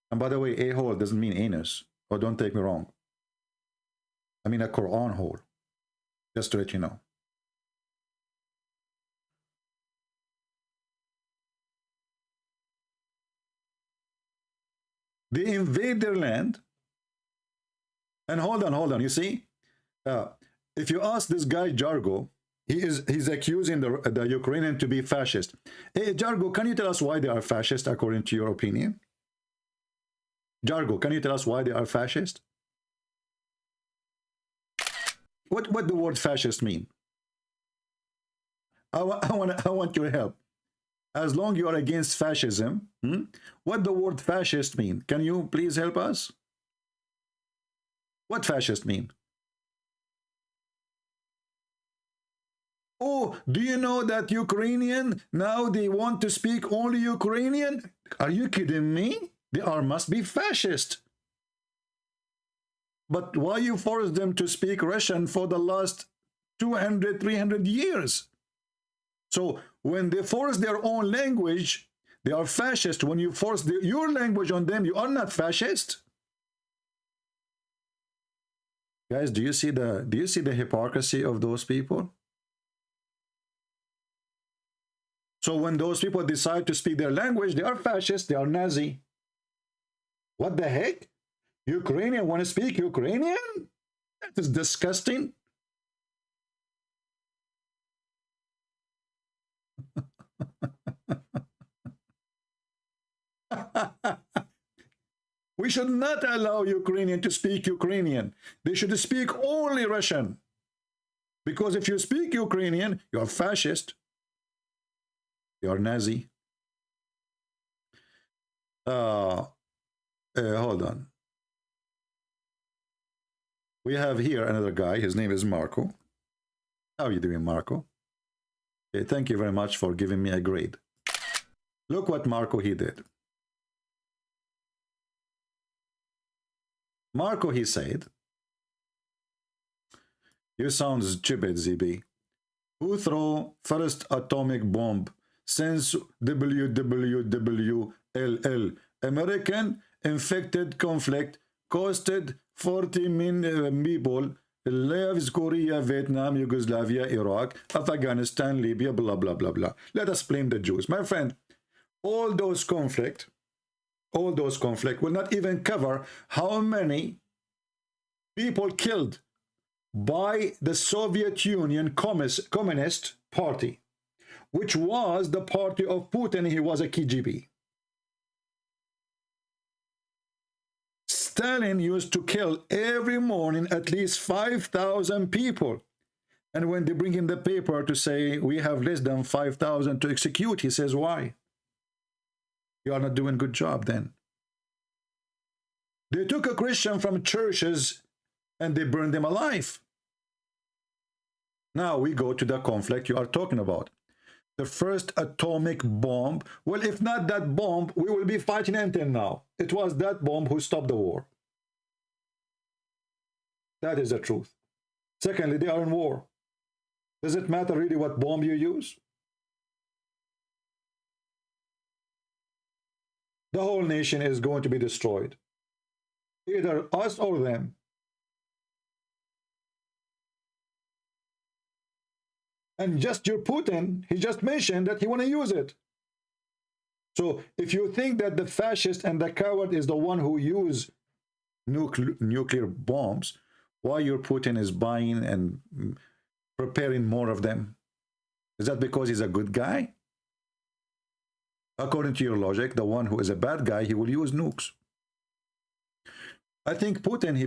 And by the way, a-hole doesn't mean anus, or don't take me wrong. I mean a Quran hole, just to let you know. They invade their land, and hold on, you see? If you ask this guy Jargo, he's accusing the Ukrainian to be fascist. Hey, Jargo, can you tell us why they are fascist according to your opinion? Jargo, can you tell us why they are fascist? What the word fascist mean? I want your help. As long you are against fascism, what the word fascist mean? Can you please help us? What fascist mean? Oh, do you know that Ukrainian, now they want to speak only Ukrainian? Are you kidding me? They must be fascist. But why you force them to speak Russian for the last 200, 300 years? So when they force their own language, they are fascist. When you force your language on them, you are not fascist. Guys, do you see the hypocrisy of those people? So when those people decide to speak their language, they are fascist, they are Nazi. What the heck? Ukrainian want to speak Ukrainian? That is disgusting. We should not allow Ukrainian to speak Ukrainian. They should speak only Russian. Because if you speak Ukrainian, you are fascist. You are Nazi. Hold on. We have here another guy. His name is Marco. How are you doing, Marco? Okay, thank you very much for giving me a grade. Look what Marco he did. Marco, he said, you sound stupid, ZB. Who threw first atomic bomb since WWWLL? American infected conflict costed 40 million people lives, Korea, Vietnam, Yugoslavia, Iraq, Afghanistan, Libya, blah, blah, blah, blah. Let us blame the Jews. My friend, all those conflict will not even cover how many people killed by the Soviet Union Communist Party, which was the party of Putin. He was a KGB. Stalin used to kill every morning at least 5,000 people. And when they bring him the paper to say, we have less than 5,000 to execute, he says, why? You are not doing a good job then. They took a Christian from churches and they burned them alive. Now we go to the conflict you are talking about. The first atomic bomb. Well, if not that bomb, we will be fighting until now. It was that bomb who stopped the war. That is the truth. Secondly, they are in war. Does it matter really what bomb you use? The whole nation is going to be destroyed. Either us or them. And just your Putin, he just mentioned that he want to use it. So if you think that the fascist and the coward is the one who use nuclear bombs, why your Putin is buying and preparing more of them? Is that because he's a good guy? According to your logic, the one who is a bad guy, he will use nukes. I think Putin,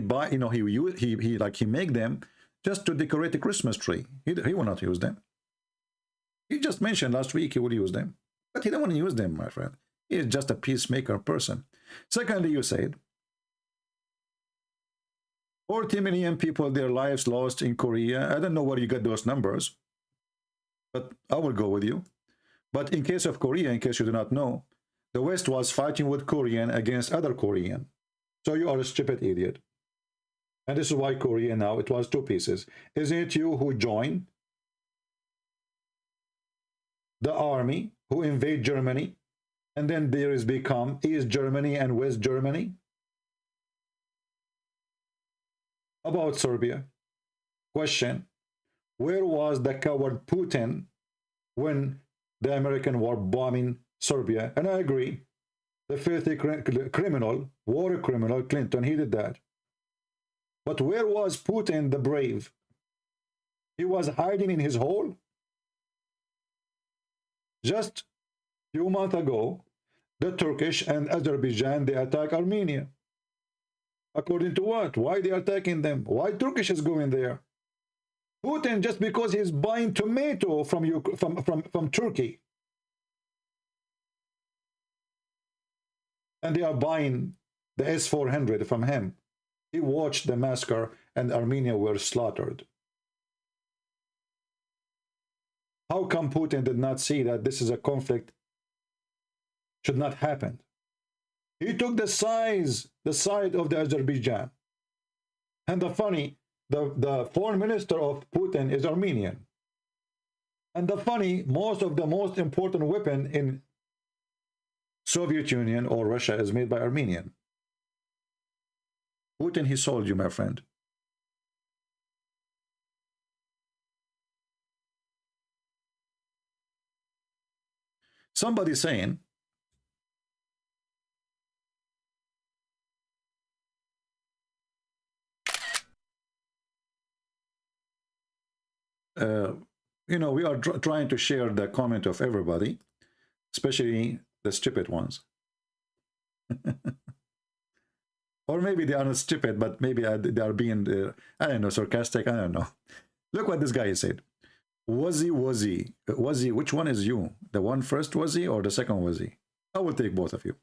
he make them just to decorate the Christmas tree. He will not use them. He just mentioned last week he would use them. But he don't want to use them, my friend. He is just a peacemaker person. Secondly, you said 40 million people, their lives lost in Korea. I don't know where you got those numbers, but I will go with you. But in case of Korea, in case you do not know, the West was fighting with Korean against other Korean. So you are a stupid idiot. And this is why Korea now, it was two pieces. Isn't it you who joined the army, who invade Germany, and then there is become East Germany and West Germany? About Serbia, question, where was the coward Putin when the American were bombing Serbia? And I agree, the filthy criminal, war criminal, Clinton, he did that. But where was Putin the brave? He was hiding in his hole. Just a few months ago, the Turkish and Azerbaijan, they attack Armenia. According to what? Why they are attacking them? Why Turkish is going there? Putin, just because he's buying tomato from Turkey. And they are buying the S-400 from him. He watched the massacre and Armenia were slaughtered. How come Putin did not see that this is a conflict should not happen? He took the side of the Azerbaijan. And the foreign minister of Putin is Armenian. And most of the most important weapon in Soviet Union or Russia is made by Armenian. Putin, he sold you, my friend. Somebody saying, you know, we are trying to share the comment of everybody, especially the stupid ones. Or maybe they are not stupid, but maybe they are being, I don't know, sarcastic. I don't know. Look what this guy said. Wuzzy, which one is you? The one first Wuzzy or the second Wuzzy? I will take both of you.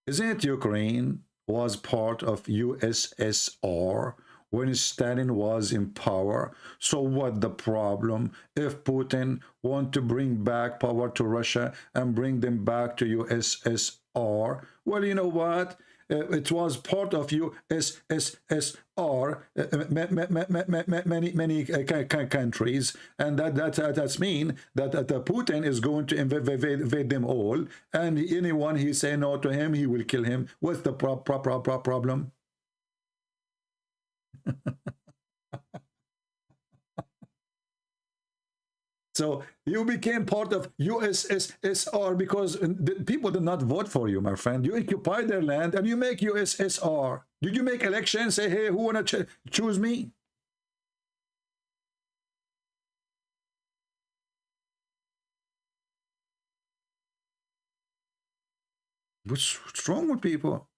Isn't it Ukraine was part of USSR when Stalin was in power? So what the problem if Putin want to bring back power to Russia and bring them back to USSR? Well, you know what? It was part of USSR, many countries, and that's mean that Putin is going to invade them all, and anyone he say no to him, he will kill him. What's the problem? So you became part of USSR because the people did not vote for you, my friend. You occupy their land and you make USSR. Did you make elections? Say, hey, who wanna choose me? What's wrong with people?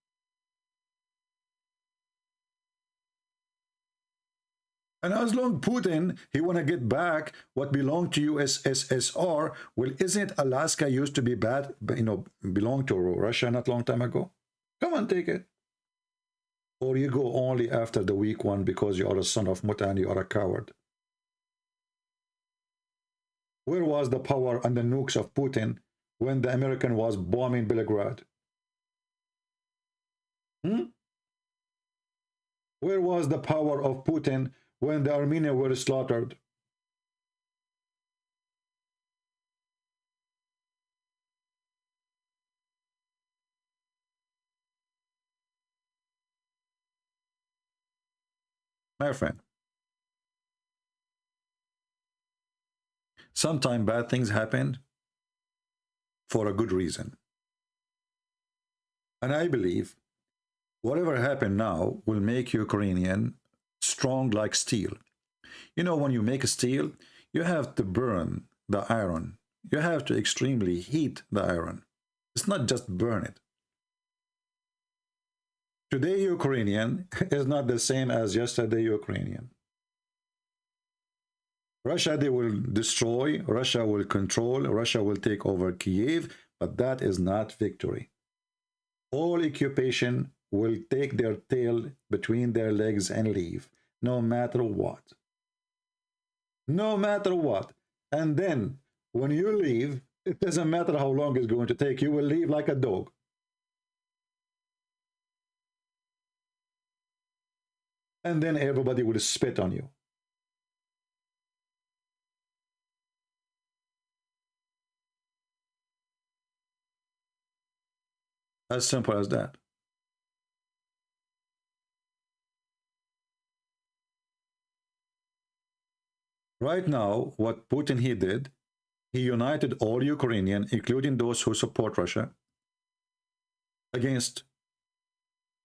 And as long Putin, he want to get back what belonged to USSR, well, isn't Alaska used to be bad, you know, belonged to Russia not long time ago? Come on, take it. Or you go only after the weak one because you are a son of Muta and you are a coward. Where was the power and the nukes of Putin when the American was bombing Belgrade? Where was the power of Putin when the Armenians were slaughtered? My friend, sometimes bad things happen for a good reason. And I believe whatever happened now will make Ukrainian strong like steel. You know, when you make steel, you have to burn the iron. You have to extremely heat the iron. It's not just burn it. Today Ukrainian is not the same as yesterday Ukrainian. Russia, they will destroy, Russia will control, Russia will take over Kiev, but that is not victory. All occupation will take their tail between their legs and leave, no matter what. No matter what. And then, when you leave, It doesn't matter how long it's going to take. You will leave like a dog. And then everybody will spit on you. As simple as that. Right now, what Putin he did, he united all Ukrainian, including those who support Russia, against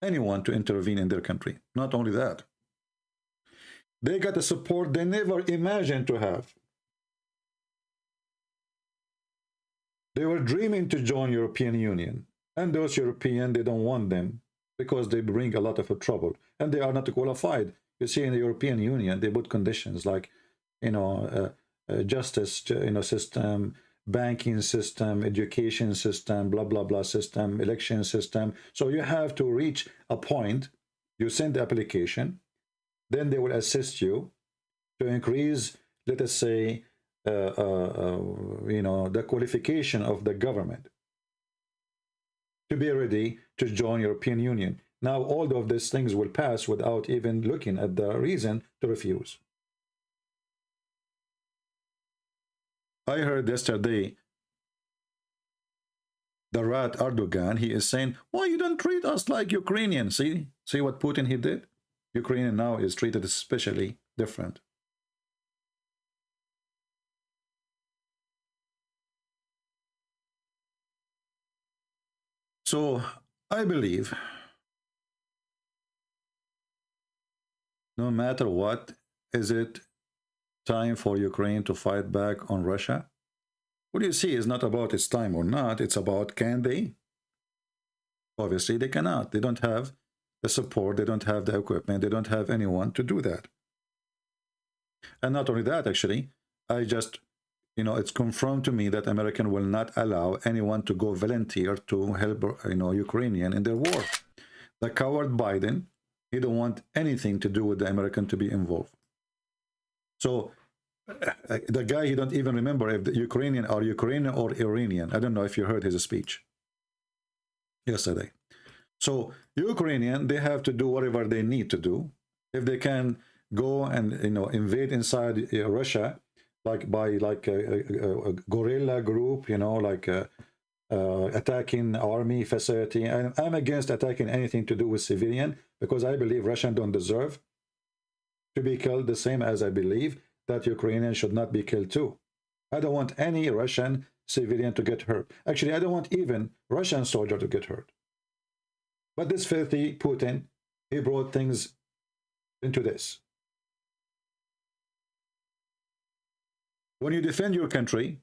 anyone to intervene in their country. Not only that, they got the support they never imagined to have. They were dreaming to join European Union, and those European, they don't want them because they bring a lot of trouble, and they are not qualified. You see, in the European Union, they put conditions like, justice, system, banking system, education system, blah, blah, blah system, election system. So you have to reach a point, you send the application, then they will assist you to increase, let us say, the qualification of the government to be ready to join European Union. Now, all of these things will pass without even looking at the reason to refuse. I heard yesterday the rat Erdogan, he is saying, why you don't treat us like Ukrainians? See what Putin he did? Ukrainian now is treated especially different. So I believe no matter what, is it time for Ukraine to fight back on Russia? What you see is not about it's time or not, it's about can they? Obviously they cannot. They don't have the support, they don't have the equipment, they don't have anyone to do that. And not only that, actually, I just, it's confirmed to me that American will not allow anyone to go volunteer to help, Ukrainian in their war. The coward Biden, he don't want anything to do with the American to be involved. So the guy, he don't even remember if the Ukrainian are Ukrainian or Iranian. I don't know if you heard his speech yesterday. So Ukrainian, they have to do whatever they need to do. If they can go and invade inside Russia, like by a guerrilla group, attacking army facility. And I'm against attacking anything to do with civilian, because I believe Russians don't deserve to be killed, the same as I believe that Ukrainians should not be killed too. I don't want any Russian civilian to get hurt. Actually, I don't want even Russian soldier to get hurt. But this filthy Putin, he brought things into this. When you defend your country,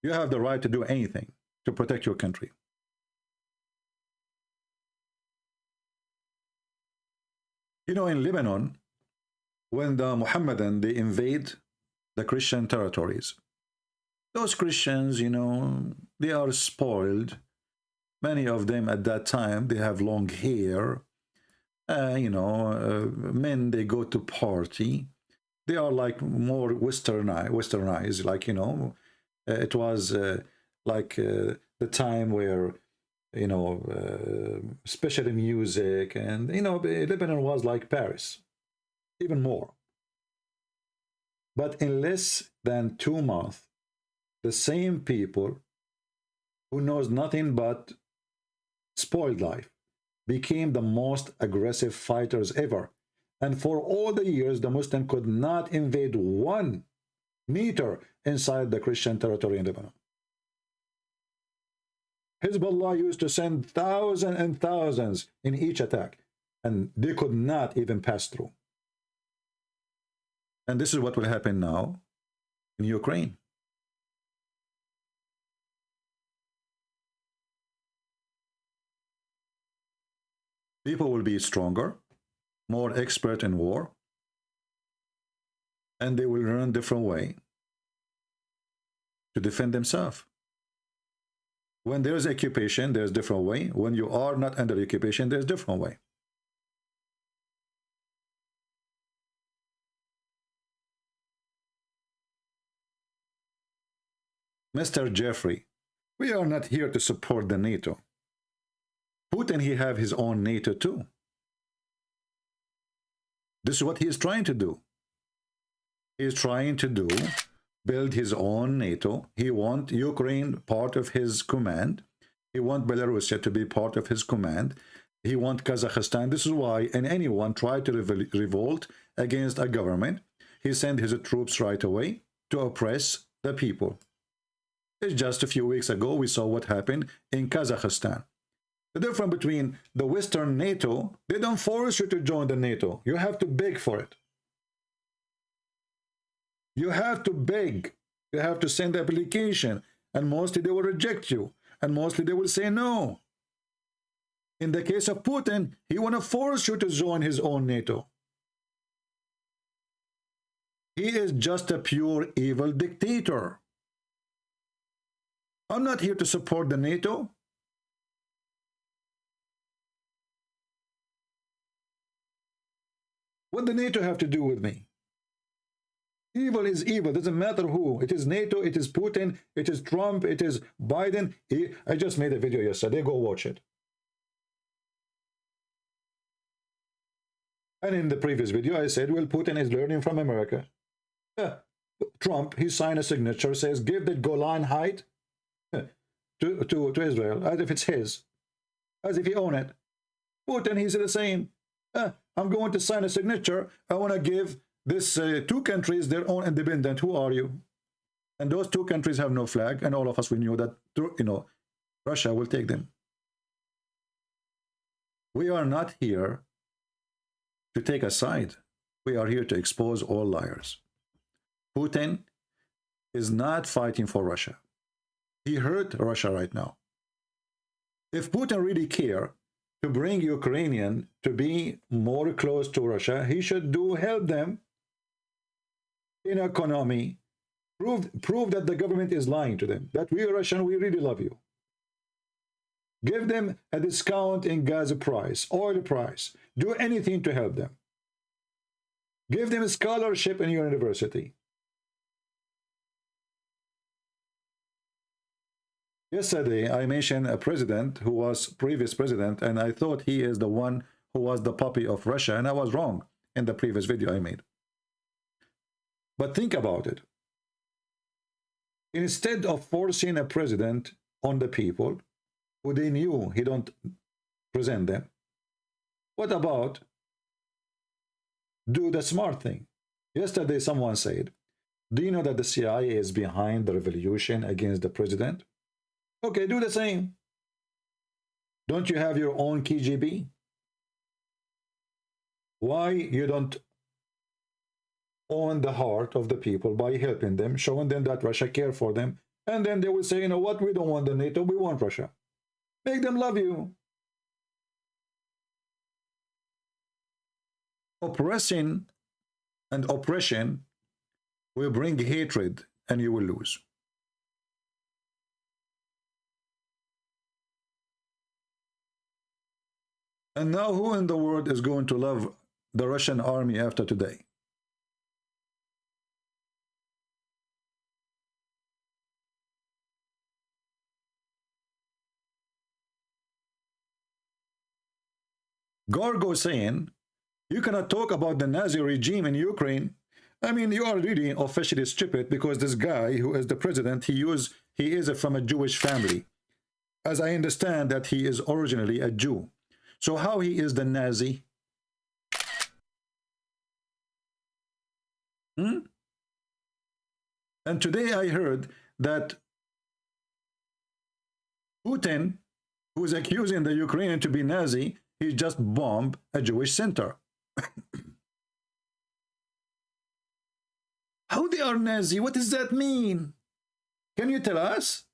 you have the right to do anything to protect your country. In Lebanon, when the Mohammedan, they invade the Christian territories, those Christians, they are spoiled. Many of them at that time, they have long hair. Men, they go to party. They are like more westernized, like, it was like the time where, special music, and, Lebanon was like Paris, even more. But in less than 2 months, the same people who knows nothing but spoiled life became the most aggressive fighters ever. And for all the years, the Muslim could not invade 1 meter inside the Christian territory in Lebanon. Hezbollah used to send thousands and thousands in each attack, and they could not even pass through. And this is what will happen now in Ukraine. People will be stronger, more expert in war, and they will learn different way to defend themselves. When there is occupation, there's different way. When you are not under occupation, there's different way. Mr. Jeffrey, we are not here to support the NATO. Putin, he have his own NATO too. This is what he is trying to do. He is trying to build his own NATO. He wants Ukraine part of his command. He wants Belarus to be part of his command. He wants Kazakhstan. This is why, and anyone try to revolt against a government, he sent his troops right away to oppress the people. It's just a few weeks ago we saw what happened in Kazakhstan. The difference between the Western NATO, they don't force you to join the NATO. You have to beg for it. You have to beg. You have to send the application. And mostly they will reject you. And mostly they will say no. In the case of Putin, he want to force you to join his own NATO. He is just a pure evil dictator. I'm not here to support the NATO. What does NATO have to do with me? Evil is evil. Doesn't matter who. It is NATO, it is Putin, it is Trump, it is Biden. I just made a video yesterday. Go watch it. And in the previous video, I said, well, Putin is learning from America. Trump, he signed a signature, says, give the Golan Height to Israel, as if it's his, as if he own it. Putin, he's the same. I'm going to sign a signature. I want to give this two countries their own independent. Who are you? And those two countries have no flag, and all of us, we knew that, Russia will take them. We are not here to take a side. We are here to expose all liars. Putin is not fighting for Russia. He hurt Russia right now. If Putin really cared to bring Ukrainian to be more close to Russia, he should help them in economy, prove that the government is lying to them, that we Russian, we really love you. Give them a discount in gas price, oil price, do anything to help them. Give them a scholarship in your university. Yesterday, I mentioned a president who was previous president, and I thought he is the one who was the puppy of Russia, and I was wrong in the previous video I made. But think about it. Instead of forcing a president on the people who they knew he don't present them, what about do the smart thing? Yesterday, someone said, do you know that the CIA is behind the revolution against the president? Okay, do the same. Don't you have your own KGB? Why you don't own the heart of the people by helping them, showing them that Russia cares for them, and then they will say, you know what, we don't want the NATO, we want Russia. Make them love you. Oppressing and oppression will bring hatred, and you will lose. And now who in the world is going to love the Russian army after today? Gorgo saying, you cannot talk about the Nazi regime in Ukraine. I mean, you are really officially stupid, because this guy who is the president, he is from a Jewish family. As I understand that he is originally a Jew. So how he is the Nazi? And today I heard that Putin, who is accusing the Ukrainian to be Nazi, he just bombed a Jewish center. How they are Nazi? What does that mean? Can you tell us?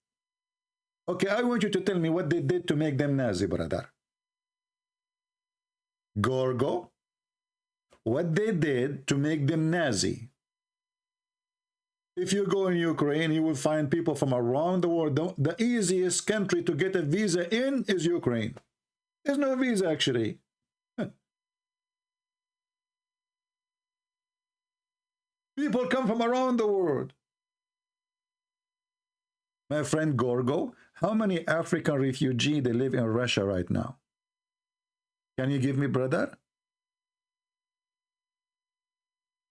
Okay, I want you to tell me what they did to make them Nazi, brother. Gorgo, what they did to make them Nazi. If you go in Ukraine, you will find people from around the world. The easiest country to get a visa in is Ukraine. There's no visa, actually. People come from around the world. My friend Gorgo, how many African refugees they live in Russia right now? Can you give me, brother?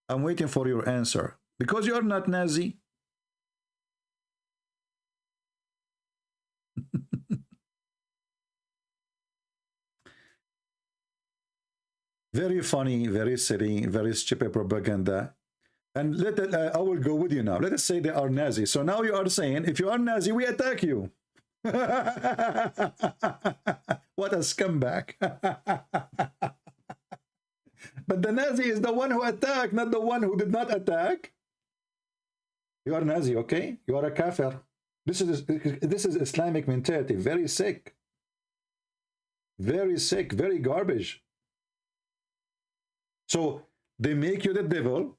I'm waiting for your answer. Because you're not Nazi. Very funny, very silly, very stupid propaganda. And I will go with you now. Let us say they are Nazi. So now you are saying, if you are Nazi, we attack you. What a scumbag. But the Nazi is the one who attacked, not the one who did not attack. You are Nazi, okay? You are a kafir. This is Islamic mentality. Very sick. Very sick, very garbage. So they make you the devil.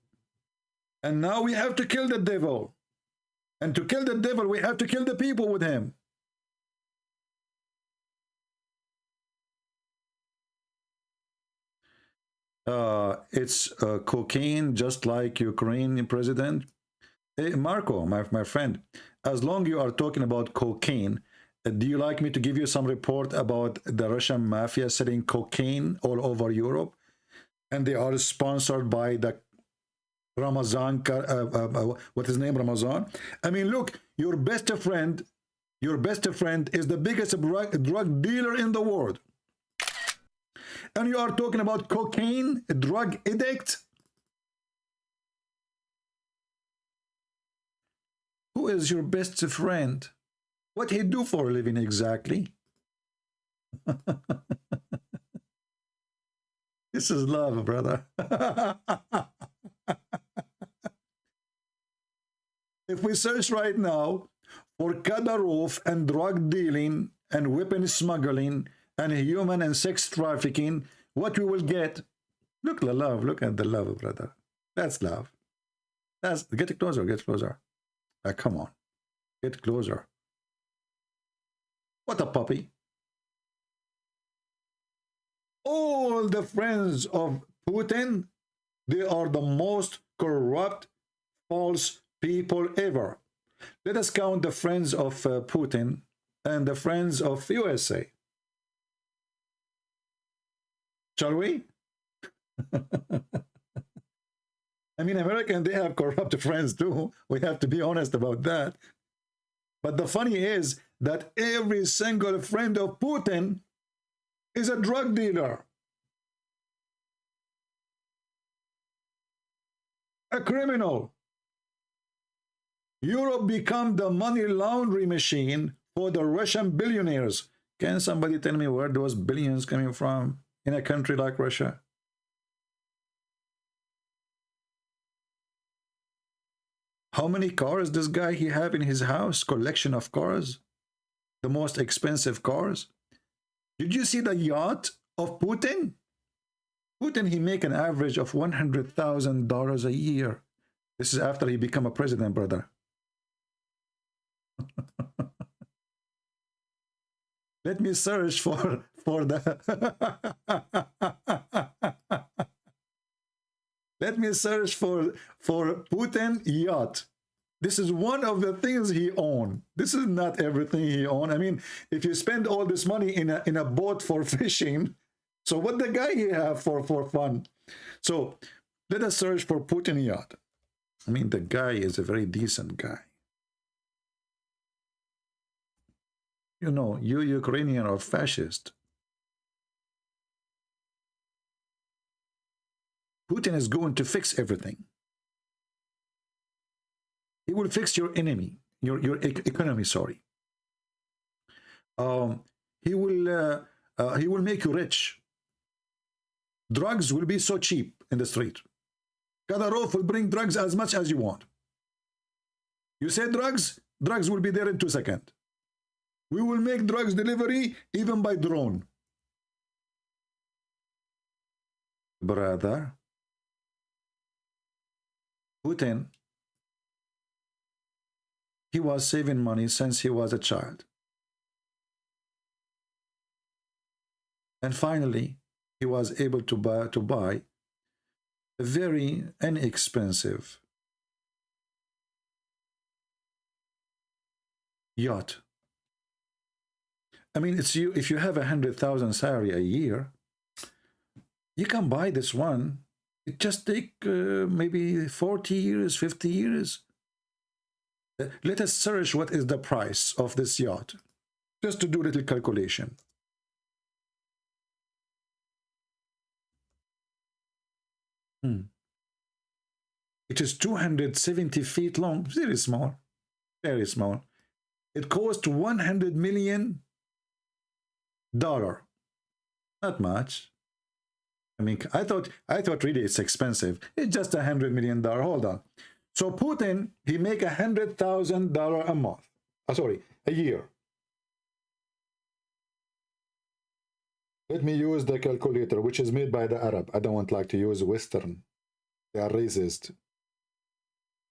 And now we have to kill the devil. And to kill the devil, we have to kill the people with him. It's cocaine, just like Ukraine president. Hey, Marco, my friend, as long you are talking about cocaine, do you like me to give you some report about the Russian mafia selling cocaine all over Europe? And they are sponsored by the Ramazan, what is his name, Ramazan? I mean, look, your best friend is the biggest drug dealer in the world. And you are talking about cocaine, a drug addict? Who is your best friend? What he do for a living exactly? This is love, brother. If we search right now for Kadyrov and drug dealing and weapon smuggling and human and sex trafficking, what we will get? Look the love, look at the love, brother. That's love. That's get closer, get closer. Come on, get closer. What a puppy. All the friends of Putin, they are the most corrupt, false people ever. Let us count the friends of Putin and the friends of USA. Shall we? I mean, Americans, they have corrupt friends too. We have to be honest about that. But the funny is that every single friend of Putin is a drug dealer, a criminal. Europe become the money laundering machine for the Russian billionaires. Can somebody tell me where those billions coming from in a country like Russia? How many cars this guy he have in his house? Collection of cars, the most expensive cars. Did you see the yacht of Putin? Putin, he make an average of $100,000 a year. This is after he become a president, brother. Let me search for the let me search for Putin yacht. This is one of the things he own. This is not everything he own. I mean, if you spend all this money in a boat for fishing, so what the guy he have for fun? So let us search for Putin yacht. I mean, the guy is a very decent guy. You know, you Ukrainian are fascist. Putin is going to fix everything. He will fix your enemy, your economy, sorry. He will make you rich. Drugs will be so cheap in the street. Kadyrov will bring drugs as much as you want. You say drugs, drugs will be there in 2 seconds. We will make drugs delivery even by drone. Brother, Putin, he was saving money since he was a child. And finally, he was able to buy a very inexpensive yacht. I mean, it's you. If you have 100,000 salary a year, you can buy this one. It just take maybe 40 years, 50 years. Let us search what is the price of this yacht, just to do a little calculation. It is 270 feet long, very small, very small. It cost $100 million. Not much. I mean, I thought really it's expensive. It's just $100 million. Hold on. So Putin, he make $100,000 a month. Sorry, a year. Let me use the calculator, which is made by the Arab. I don't want like to use Western. They are racist.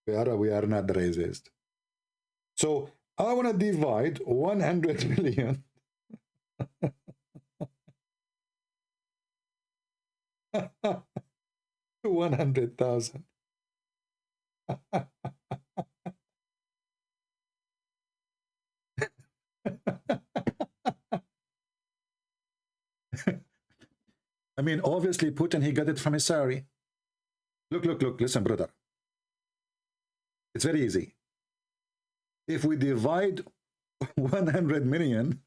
We are not racist. So I want to divide 100 million. 100,000. I mean, obviously Putin, he got it from his salary. Look, listen, brother. It's very easy. If we divide 100 million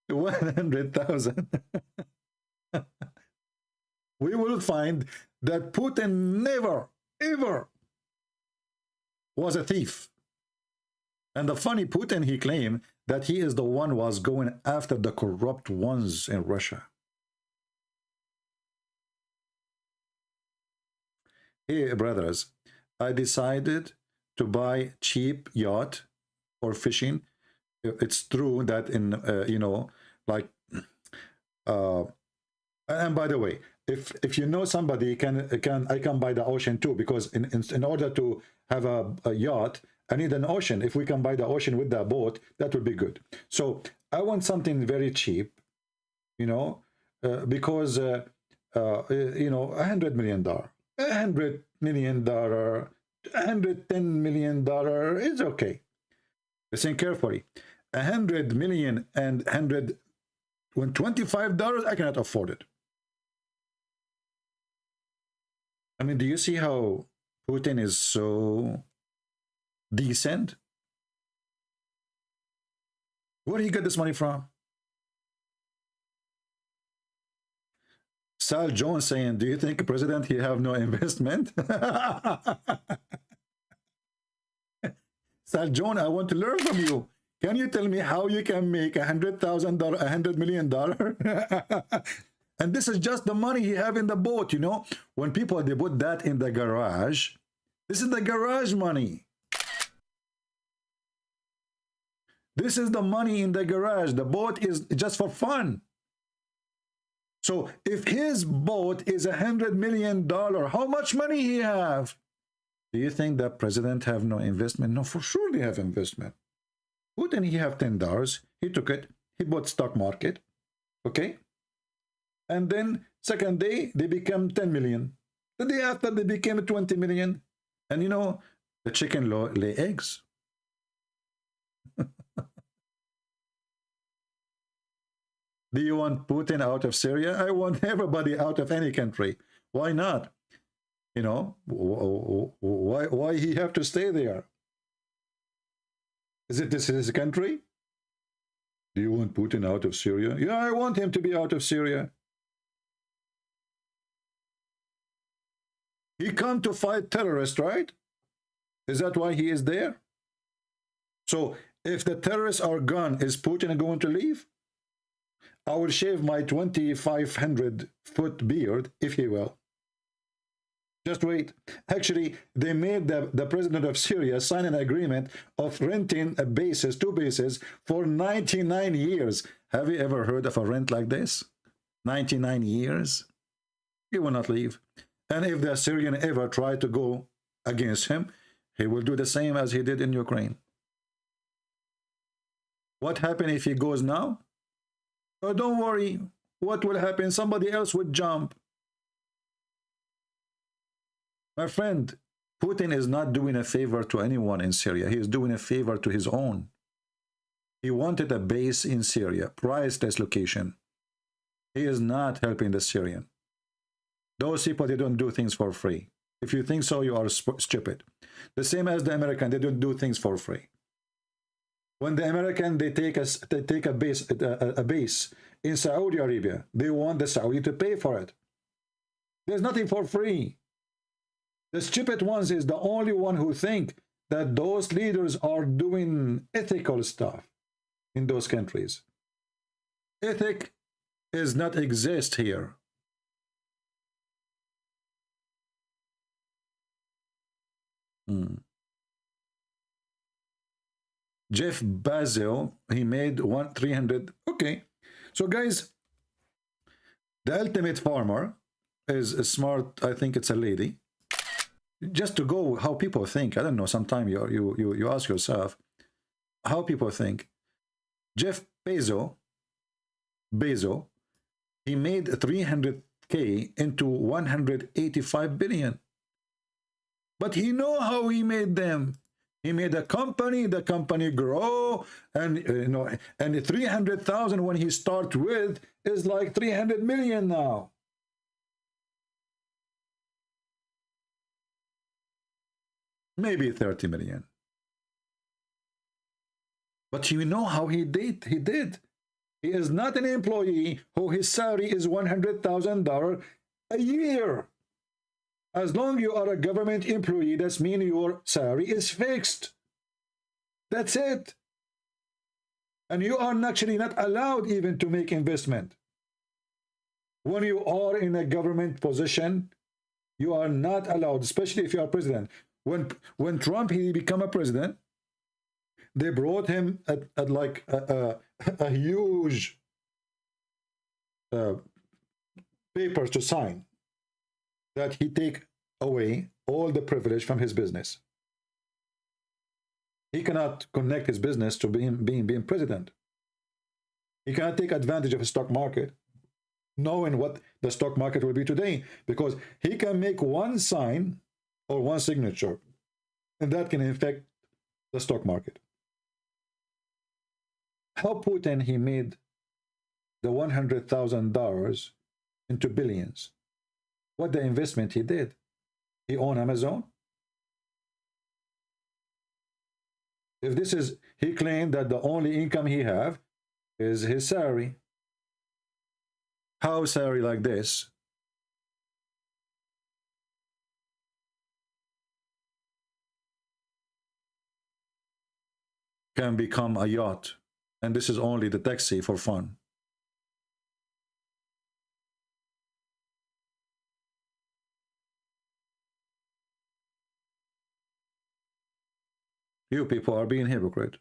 100,000, we will find that Putin never, ever was a thief. And the funny, Putin, he claimed that he is the one who was going after the corrupt ones in Russia. Hey, brothers, I decided to buy cheap yacht for fishing. It's true that in, you know, like, and by the way, if you know somebody, I can buy the ocean too, because in order to have a yacht, I need an ocean. If we can buy the ocean with the boat, that would be good. So I want something very cheap, you know, because, you know, $100 million, $100 million, $110 million is okay. Listen carefully. 100 million and 125 $25, I cannot afford it. I mean, do you see how Putin is so decent? Where did he get this money from? Sal Jones saying, do you think president he have no investment? Sal Jones, I want to learn from you. Can you tell me how you can make $100,000, $100 million? And this is just the money he have in the boat, you know? When people, they put that in the garage, this is the garage money. This is the money in the garage. The boat is just for fun. So if his boat is $100 million, how much money he have? Do you think that president have no investment? No, for sure they have investment. Putin, he have $10. He took it. He bought stock market. Okay? And then second day, they become 10 million. The day after, they became 20 million. And you know, the chicken lay eggs. Do you want Putin out of Syria? I want everybody out of any country. Why not? You know, why he have to stay there? Is it this is his country? Do you want Putin out of Syria? Yeah, I want him to be out of Syria. He come to fight terrorists, right? Is that why he is there? So if the terrorists are gone, is Putin going to leave? I will shave my 2,500-foot beard, if he will. Just wait. Actually, they made the president of Syria sign an agreement of renting a bases, 2 bases, for 99 years. Have you ever heard of a rent like this? 99 years? He will not leave. And if the Syrian ever try to go against him, he will do the same as he did in Ukraine. What happened if he goes now? Oh, don't worry. What will happen? Somebody else would jump. My friend, Putin is not doing a favor to anyone in Syria. He is doing a favor to his own. He wanted a base in Syria, priceless location. He is not helping the Syrian. Those people, they don't do things for free. If you think so, you are stupid. The same as the American, they don't do things for free. When the American, they take a base in Saudi Arabia, they want the Saudi to pay for it. There's nothing for free. The stupid ones is the only one who think that those leaders are doing ethical stuff in those countries. Ethic does not exist here. Jeff Bezos, he made 300. Okay, so guys, the ultimate farmer is a smart. I think it's a lady. Just to go how people think. I don't know. Sometimes you ask yourself how people think. Jeff Bezos, he made 300K into 185 billion. But he know how he made them. He made a company, the company grow, and and 300,000 when he start with is like 300 million now. Maybe 30 million. But you know how he did. He is not an employee who his salary is $100,000 a year. As long as you are a government employee, that means your salary is fixed. That's it. And you are actually not allowed even to make investment. When you are in a government position, you are not allowed, especially if you are president. When Trump, he became a president, they brought him at like a huge papers to sign that he take away all the privilege from his business. He cannot connect his business to being president. He cannot take advantage of the stock market, knowing what the stock market will be today, because he can make one sign or one signature, and that can affect the stock market. How Putin, he made the $100,000 into billions. What the investment he did? He owned Amazon. If this is, he claimed that the only income he have is his salary. How salary like this can become a yacht, and this is only the taxi for fun? You people are being hypocrite.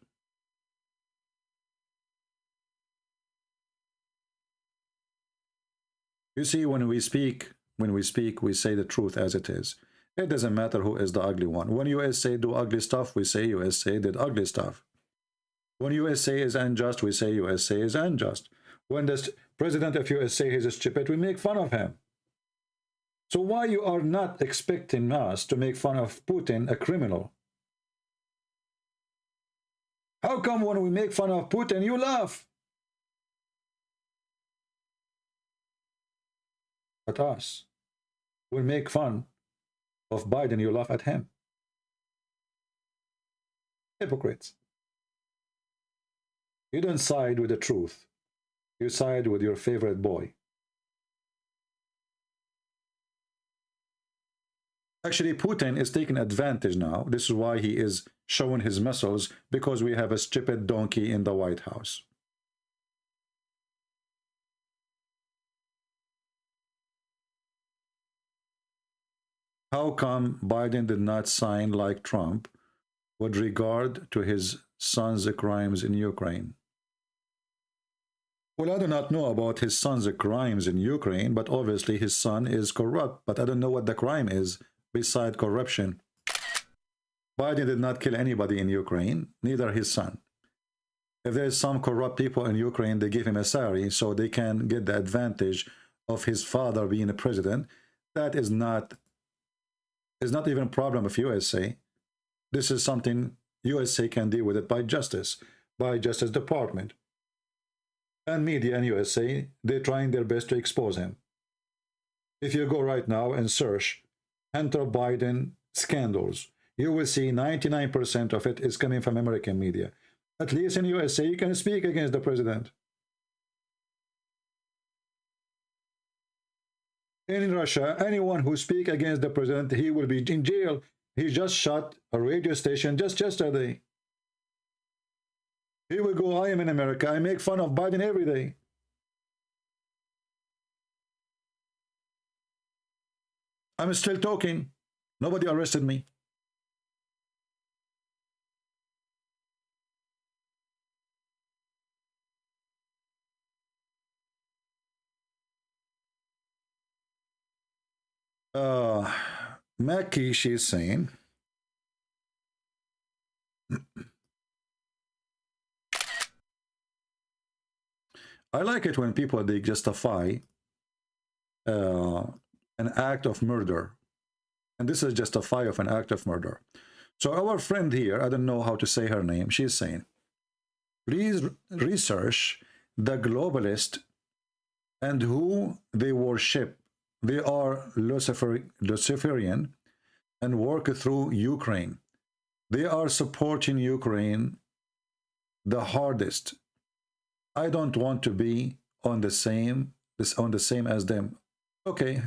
You see, when we speak, we say the truth as it is. It doesn't matter who is the ugly one. When USA do ugly stuff, we say USA did ugly stuff. When USA is unjust, we say USA is unjust. When the president of USA is stupid, we make fun of him. So why you are not expecting us to make fun of Putin, a criminal? How come when we make fun of Putin, you laugh? At us, we make fun of Biden, you laugh at him. Hypocrites. You don't side with the truth. You side with your favorite boy. Actually, Putin is taking advantage now. This is why he is showing his muscles, because we have a stupid donkey in the White House. How come Biden did not sign like Trump with regard to his son's crimes in Ukraine? Well, I do not know about his son's crimes in Ukraine, but obviously his son is corrupt. But I don't know what the crime is besides corruption. Biden did not kill anybody in Ukraine, neither his son. If there's some corrupt people in Ukraine, they give him a salary so they can get the advantage of his father being a president. That is not It's not even a problem of USA. This is something USA can deal with it by Justice Department. And media in USA, they're trying their best to expose him. If you go right now and search Hunter Biden scandals, you will see 99% of it is coming from American media. At least in USA, you can speak against the president. In Russia, anyone who speaks against the president, he will be in jail. He just shut a radio station just yesterday. He will go, I am in America. I make fun of Biden every day. I'm still talking. Nobody arrested me. Mackie, she's saying, I like it when people, they justify an act of murder. And this is justify of an act of murder. So our friend here, I don't know how to say her name, she's saying, please research the globalist and who they worship. They are Luciferian and work through Ukraine. They are supporting Ukraine the hardest. I don't want to be on the same as them. Okay,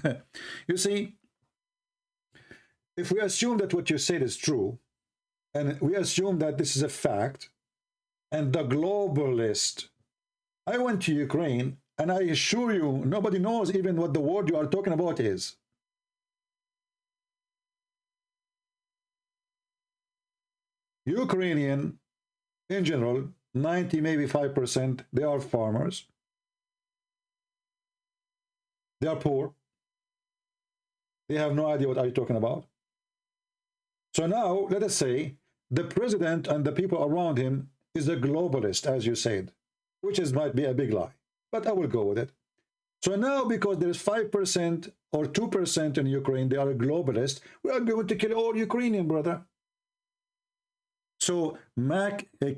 you see, if we assume that what you said is true, and we assume that this is a fact, and the globalist, I went to Ukraine, and I assure you, nobody knows even what the word you are talking about is. Ukrainian, in general, 90, maybe 5%, they are farmers. They are poor. They have no idea what are you talking about. So now, let us say, the president and the people around him is a globalist, as you said, which might be a big lie, but I will go with it. So now, because there is 5% or 2% in Ukraine, they are a globalist, we are going to kill all Ukrainian, brother. So,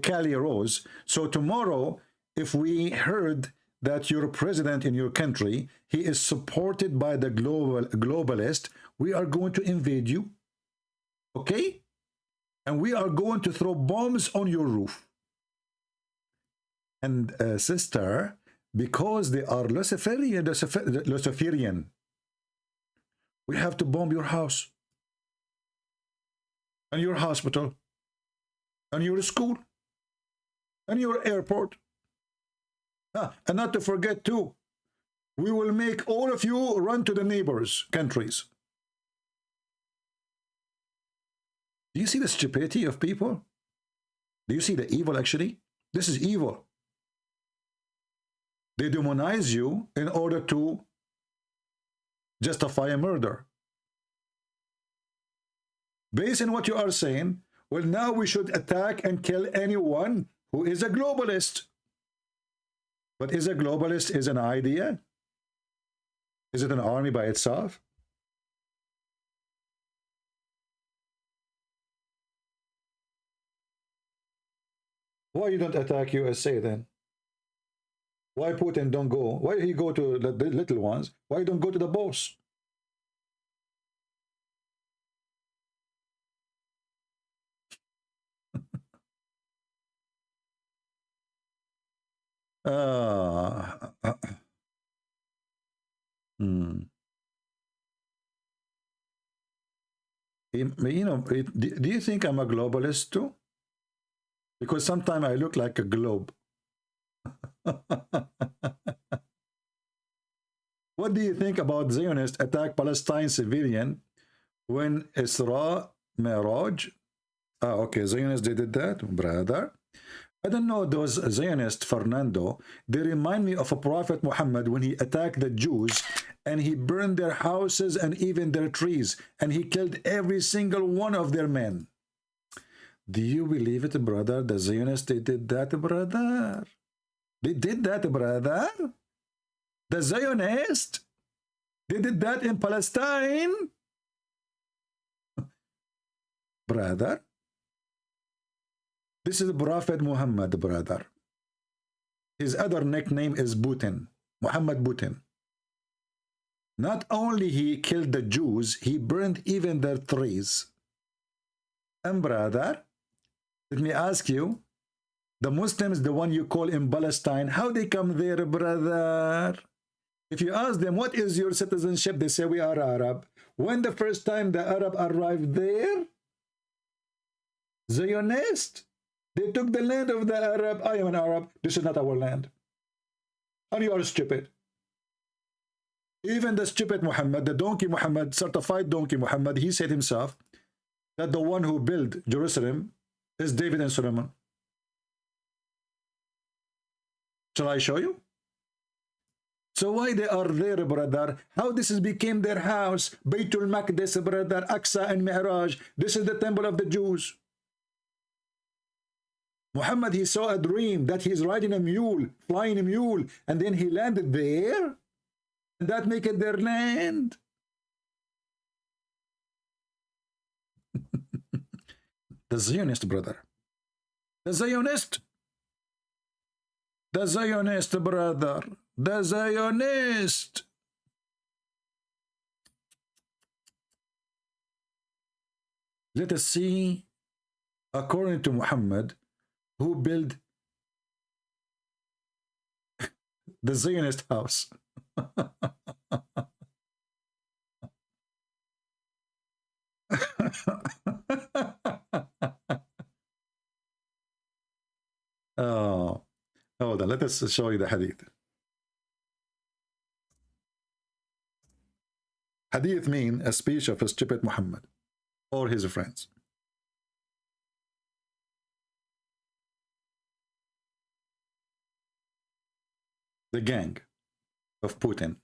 Kelly Rose, so tomorrow, if we heard that your president in your country, he is supported by the globalist, we are going to invade you, okay? And we are going to throw bombs on your roof. And sister, because they are Luciferian, we have to bomb your house, and your hospital, and your school, and your airport. And not to forget too, we will make all of you run to the neighbors' countries. Do you see the stupidity of people? Do you see the evil actually? This is evil. They demonize you in order to justify a murder. Based on what you are saying, well, now we should attack and kill anyone who is a globalist. But is a globalist is an idea? Is it an army by itself? Why you don't attack USA then? Why Putin don't go? Why he go to the little ones? Why don't go to the boss? You know, do you think I'm a globalist too? Because sometimes I look like a globe. What do you think about Zionists attack Palestine civilian when Isra Miraj? Okay, Zionists, they did that, brother. I don't know those Zionists, Fernando. They remind me of a Prophet Muhammad when he attacked the Jews and he burned their houses and even their trees, and he killed every single one of their men. Do you believe it, brother? The Zionists, they did that, brother. They did that, brother. The Zionists, they did that in Palestine. brother. This is Prophet Muhammad, brother. His other nickname is Putin, Muhammad Putin. Not only he killed the Jews, he burned even their trees. And brother, let me ask you, the Muslims, the one you call in Palestine, how they come there, brother? If you ask them, what is your citizenship? They say, we are Arab. When the first time the Arab arrived there? Zionist. They took the land of the Arab. I am an Arab. This is not our land. And you are stupid. Even the stupid Muhammad, the donkey Muhammad, certified donkey Muhammad, he said himself that the one who built Jerusalem is David and Solomon. Shall I show you? So why they are there, brother? How this is became their house? Baytul Maqdis, brother, Aqsa and Mi'raj. This is the temple of the Jews. Muhammad, he saw a dream that he is riding a mule, flying a mule, and then he landed there, and that make it their land. The Zionist, brother. The Zionist. The Zionist, brother. The Zionist. Let us see, according to Muhammad, who built the Zionist house. Oh, hold on. Let us show you the hadith. Hadith mean a speech of a stupid Muhammad or his friends. The gang of Putin.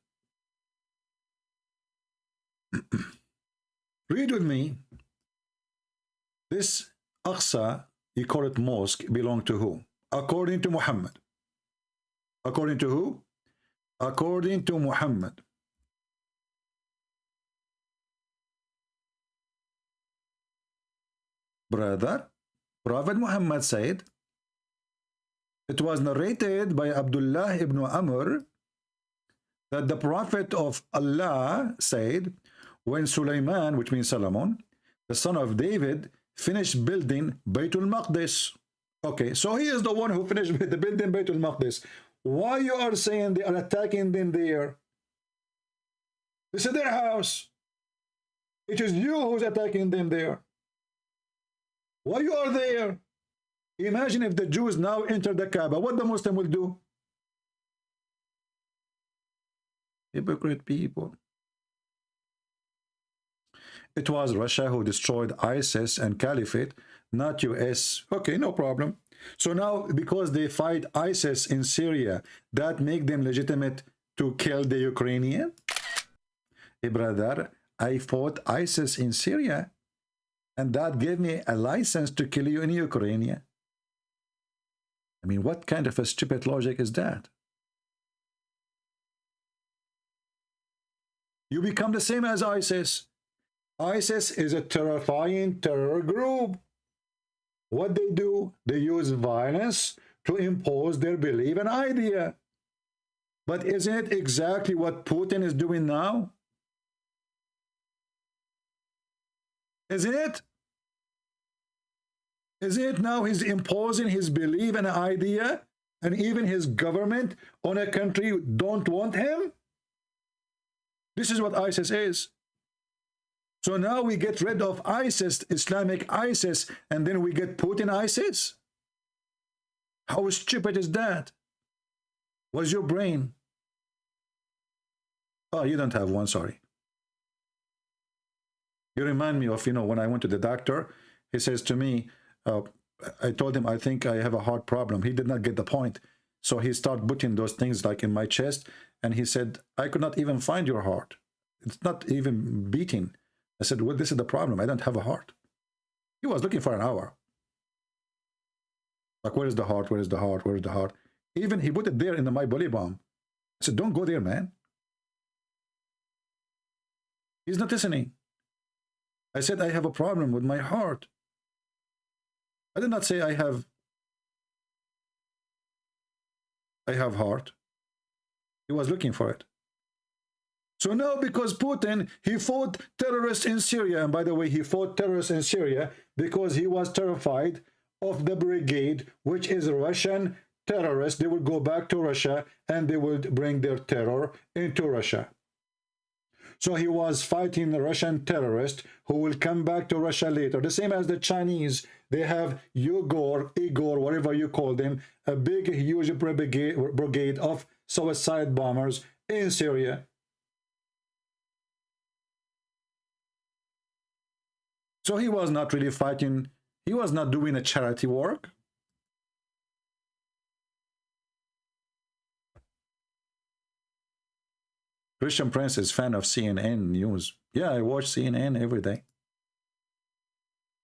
Read with me. This Aqsa, you call it mosque, belong to who? According to Muhammad. According to who? According to Muhammad. Brother, Prophet Muhammad said, it was narrated by Abdullah ibn Amr that the Prophet of Allah said, when Sulaiman, which means Solomon, the son of David, finished building Baytul Maqdis. Okay, so he is the one who finished the building Baytul Maqdis. Why you are saying they are attacking them there? This is their house. It is you who's attacking them there. Why you are there? Imagine if the Jews now enter the Kaaba, what the Muslim will do? Hypocrite people. It was Russia who destroyed ISIS and Caliphate, not US. Okay, no problem. So now, because they fight ISIS in Syria, that make them legitimate to kill the Ukrainian? Hey, brother, I fought ISIS in Syria, and that gave me a license to kill you in Ukraine. I mean, what kind of a stupid logic is that? You become the same as ISIS. ISIS is a terrifying terror group. What they do? They use violence to impose their belief and idea. But isn't it exactly what Putin is doing now? Isn't it? Isn't it now he's imposing his belief and idea and even his government on a country who don't want him? This is what ISIS is. So now we get rid of ISIS, Islamic ISIS, and then we get Putin ISIS? How stupid is that? What's your brain? Oh, you don't have one, sorry. You remind me of, when I went to the doctor, he says to me, I told him, I think I have a heart problem. He did not get the point. So he started putting those things like in my chest, and he said, I could not even find your heart. It's not even beating. I said, well, this is the problem. I don't have a heart. He was looking for an hour. Like, where is the heart? Where is the heart? Where is the heart? Even he put it there in the my bully bomb. I said, don't go there, man. He's not listening. I said, I have a problem with my heart. I did not say I have heart. He was looking for it. So now, because Putin, he fought terrorists in Syria, and by the way, he fought terrorists in Syria because he was terrified of the brigade, which is Russian terrorists. They would go back to Russia and they would bring their terror into Russia. So he was fighting the Russian terrorists who will come back to Russia later. The same as the Chinese. They have Igor, whatever you call them, a big, huge brigade of suicide bombers in Syria. So he was not really fighting. He was not doing a charity work. Christian Prince is fan of CNN News. Yeah, I watch CNN every day.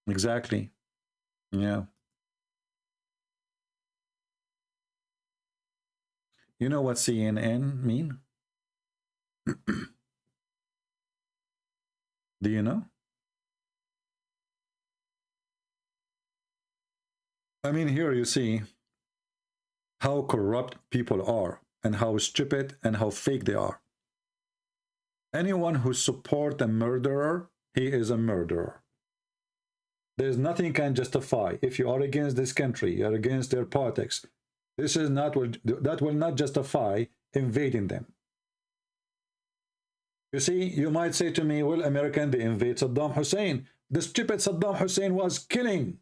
Exactly. Yeah. You know what CNN mean? Do you know? I mean, here you see how corrupt people are and how stupid and how fake they are. Anyone who supports a murderer, he is a murderer. There's nothing can justify. If you are against this country, you are against their politics, this is not that will not justify invading them. You see, you might say to me, well, American, they invade Saddam Hussein. The stupid Saddam Hussein was killing.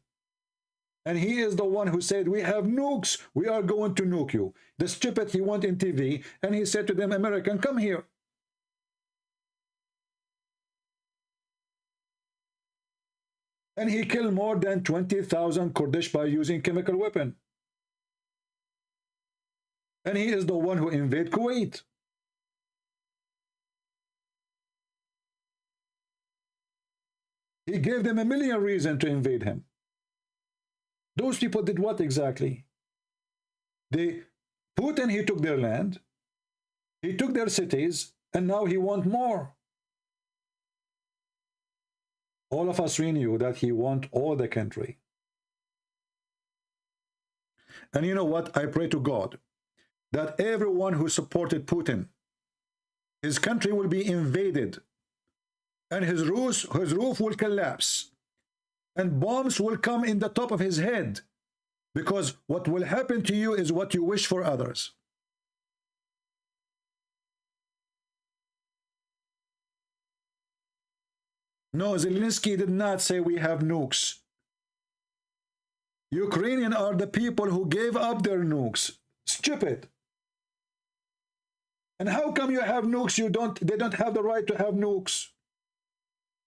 And he is the one who said, we have nukes, we are going to nuke you. The stupid, he went in TV and he said to them, American, come here. And he killed more than 20,000 Kurdish by using chemical weapon. And he is the one who invaded Kuwait. He gave them a million reasons to invade him. Those people did what exactly? Putin, he took their land, he took their cities, and now he wants more. All of us knew that he wants all the country. And you know what? I pray to God that everyone who supported Putin, his country will be invaded, and his roof will collapse, and bombs will come in the top of his head, because what will happen to you is what you wish for others. No, Zelensky did not say we have nukes. Ukrainians are the people who gave up their nukes. Stupid. And how come you have nukes? They don't have the right to have nukes.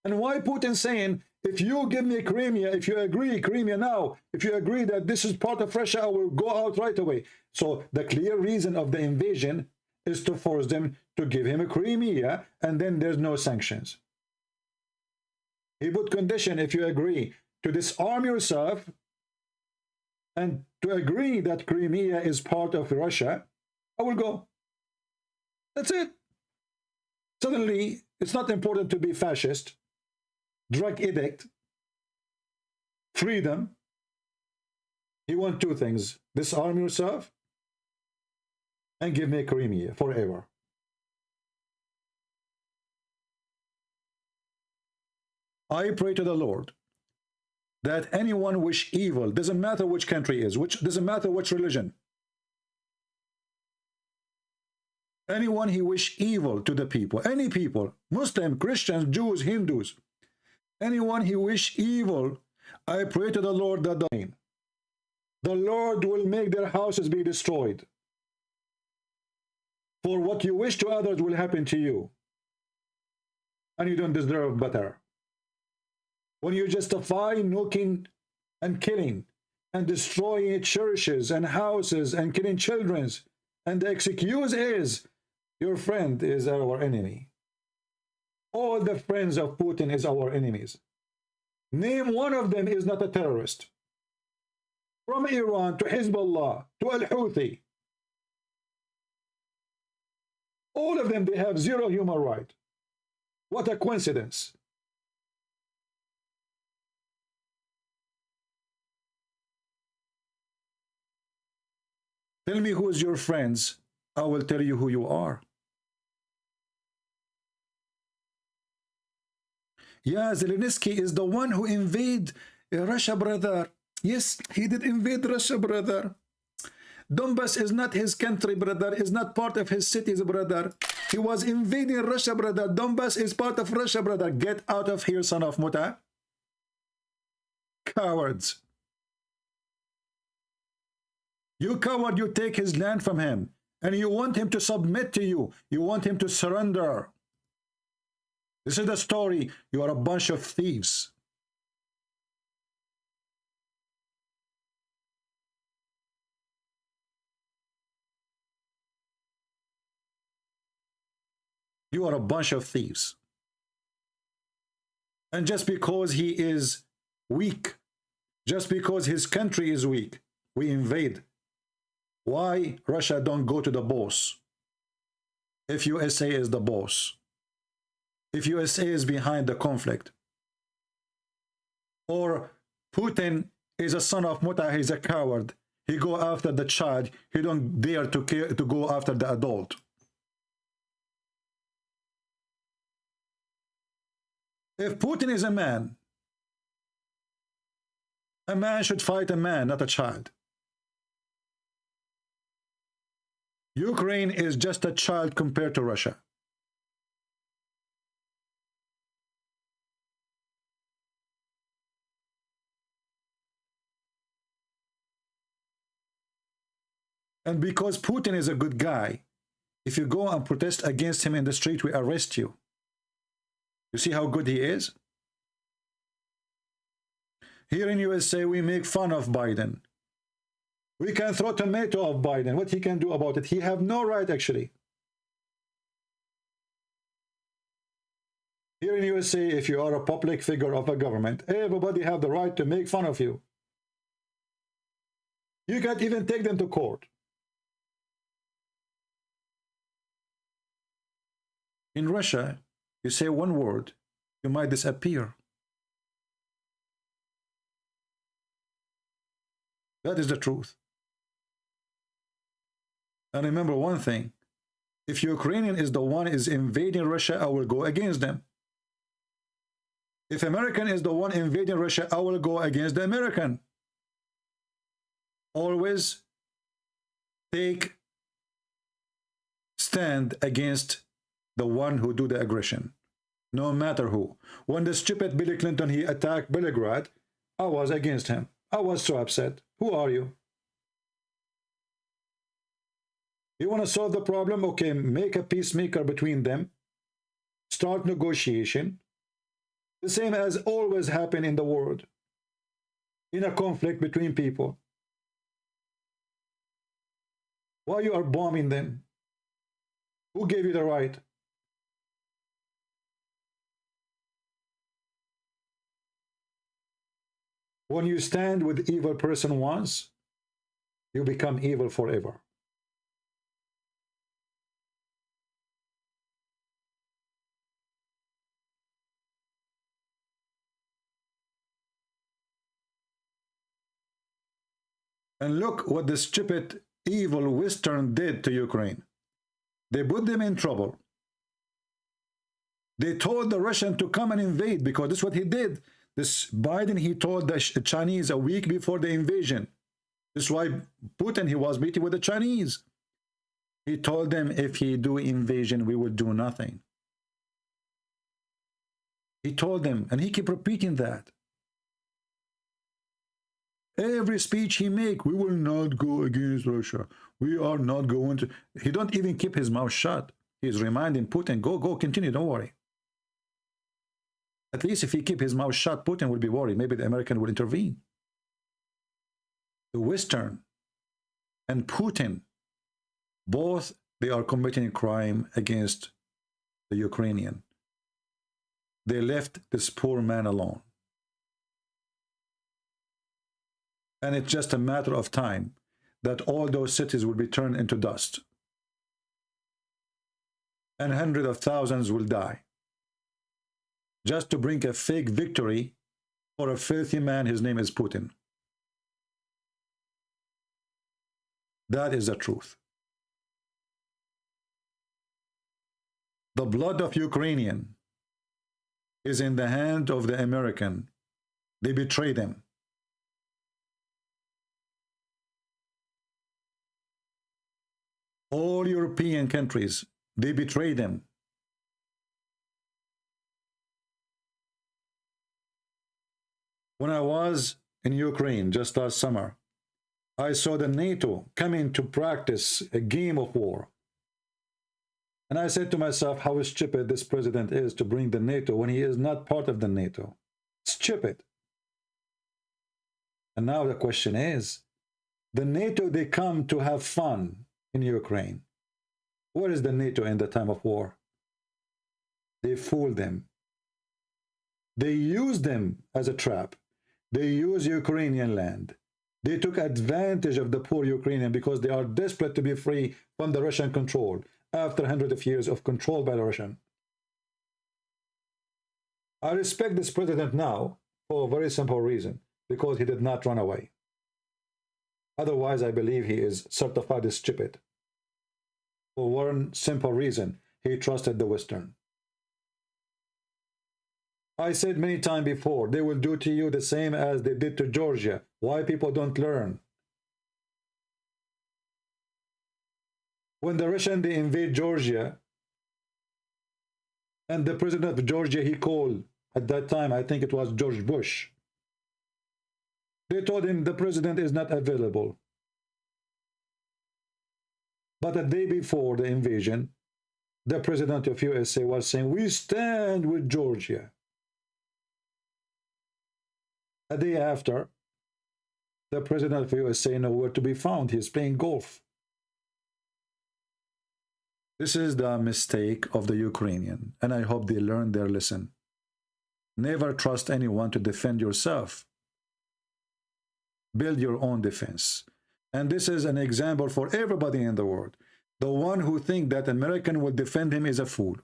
And why Putin saying, if you give me Crimea, if you agree, Crimea now, if you agree that this is part of Russia, I will go out right away. So the clear reason of the invasion is to force them to give him a Crimea, and then there's no sanctions. He put condition, if you agree to disarm yourself and to agree that Crimea is part of Russia, I will go. That's it. Suddenly, it's not important to be fascist, drug addict, freedom. He wants two things: disarm yourself and give me Crimea forever. I pray to the Lord that anyone wish evil, doesn't matter which country is, doesn't matter which religion, anyone he wish evil to the people, any people, Muslim, Christians, Jews, Hindus, anyone he wish evil, I pray to the Lord that the Lord will make their houses be destroyed. For what you wish to others will happen to you, and you don't deserve better. When you justify nuking and killing and destroying churches and houses and killing children, and the excuse is your friend is our enemy. All the friends of Putin is our enemies. Name one of them is not a terrorist. From Iran to Hezbollah to Al-Houthi. All of them, they have zero human right. What a coincidence. Tell me who is your friends. I will tell you who you are. Yeah, Zelensky is the one who invaded Russia, brother. Yes, he did invade Russia, brother. Donbass is not his country, brother. Is not part of his cities, brother. He was invading Russia, brother. Donbass is part of Russia, brother. Get out of here, son of Muta. Cowards. You coward, you take his land from him. And you want him to submit to you. You want him to surrender. This is the story. You are a bunch of thieves. You are a bunch of thieves. And just because he is weak, just because his country is weak, we invade. Why Russia don't go to the boss? If USA is the boss, if USA is behind the conflict, or Putin is a son of Muta, he's a coward. He go after the child. He don't dare to go after the adult. If Putin is a man should fight a man, not a child. Ukraine is just a child compared to Russia. And because Putin is a good guy, if you go and protest against him in the street, we arrest you. You see how good he is? Here in USA, we make fun of Biden. We can throw tomato of Biden. What he can do about it? He have no right, actually. Here in USA, if you are a public figure of a government, everybody have the right to make fun of you. You can't even take them to court. In Russia, you say one word, you might disappear. That is the truth. And remember one thing, if Ukrainian is the one is invading Russia, I will go against them. If American is the one invading Russia, I will go against the American. Always take stand against the one who do the aggression, no matter who. When the stupid Bill Clinton, he attacked Belgrade, I was against him. I was so upset. Who are you? You want to solve the problem? Okay, make a peacemaker between them. Start negotiation. The same as always happen in the world. In a conflict between people. Why you are bombing them? Who gave you the right? When you stand with evil person once, you become evil forever. And look what the stupid, evil Western did to Ukraine. They put them in trouble. They told the Russian to come and invade because this is what he did. This Biden, he told the Chinese a week before the invasion. This is why Putin, he was meeting with the Chinese. He told them, if he do invasion, we will do nothing. He told them, and he keep repeating that. Every speech he make, we will not go against Russia. We are not going to. He don't even keep his mouth shut. He's reminding Putin, go, continue, don't worry. At least if he keep his mouth shut, Putin will be worried. Maybe the American will intervene. The Western and Putin, both they are committing crime against the Ukrainian. They left this poor man alone. And it's just a matter of time that all those cities will be turned into dust. And hundreds of thousands will die. Just to bring a fake victory for a filthy man, his name is Putin. That is the truth. The blood of Ukrainian is in the hand of the American. They betray them. All European countries, they betray them. When I was in Ukraine just last summer, I saw the NATO coming to practice a game of war. And I said to myself, how stupid this president is to bring the NATO when he is not part of the NATO. Stupid. And now the question is, the NATO, they come to have fun in Ukraine. Where is the NATO in the time of war? They fool them. They use them as a trap. They use Ukrainian land. They took advantage of the poor Ukrainian because they are desperate to be free from the Russian control after hundreds of years of control by the Russian. I respect this president now for a very simple reason, because he did not run away. Otherwise, I believe he is certified as stupid. For one simple reason, he trusted the Western. I said many times before, they will do to you the same as they did to Georgia. Why people don't learn? When the Russians, they invade Georgia, and the president of Georgia, he called, at that time, I think it was George Bush. They told him the president is not available. But the day before the invasion, the president of USA was saying, we stand with Georgia. A day after, the president of USA nowhere to be found. He's playing golf. This is the mistake of the Ukrainian, and I hope they learn their lesson. Never trust anyone to defend yourself. Build your own defense. And this is an example for everybody in the world. The one who thinks that American will defend him is a fool.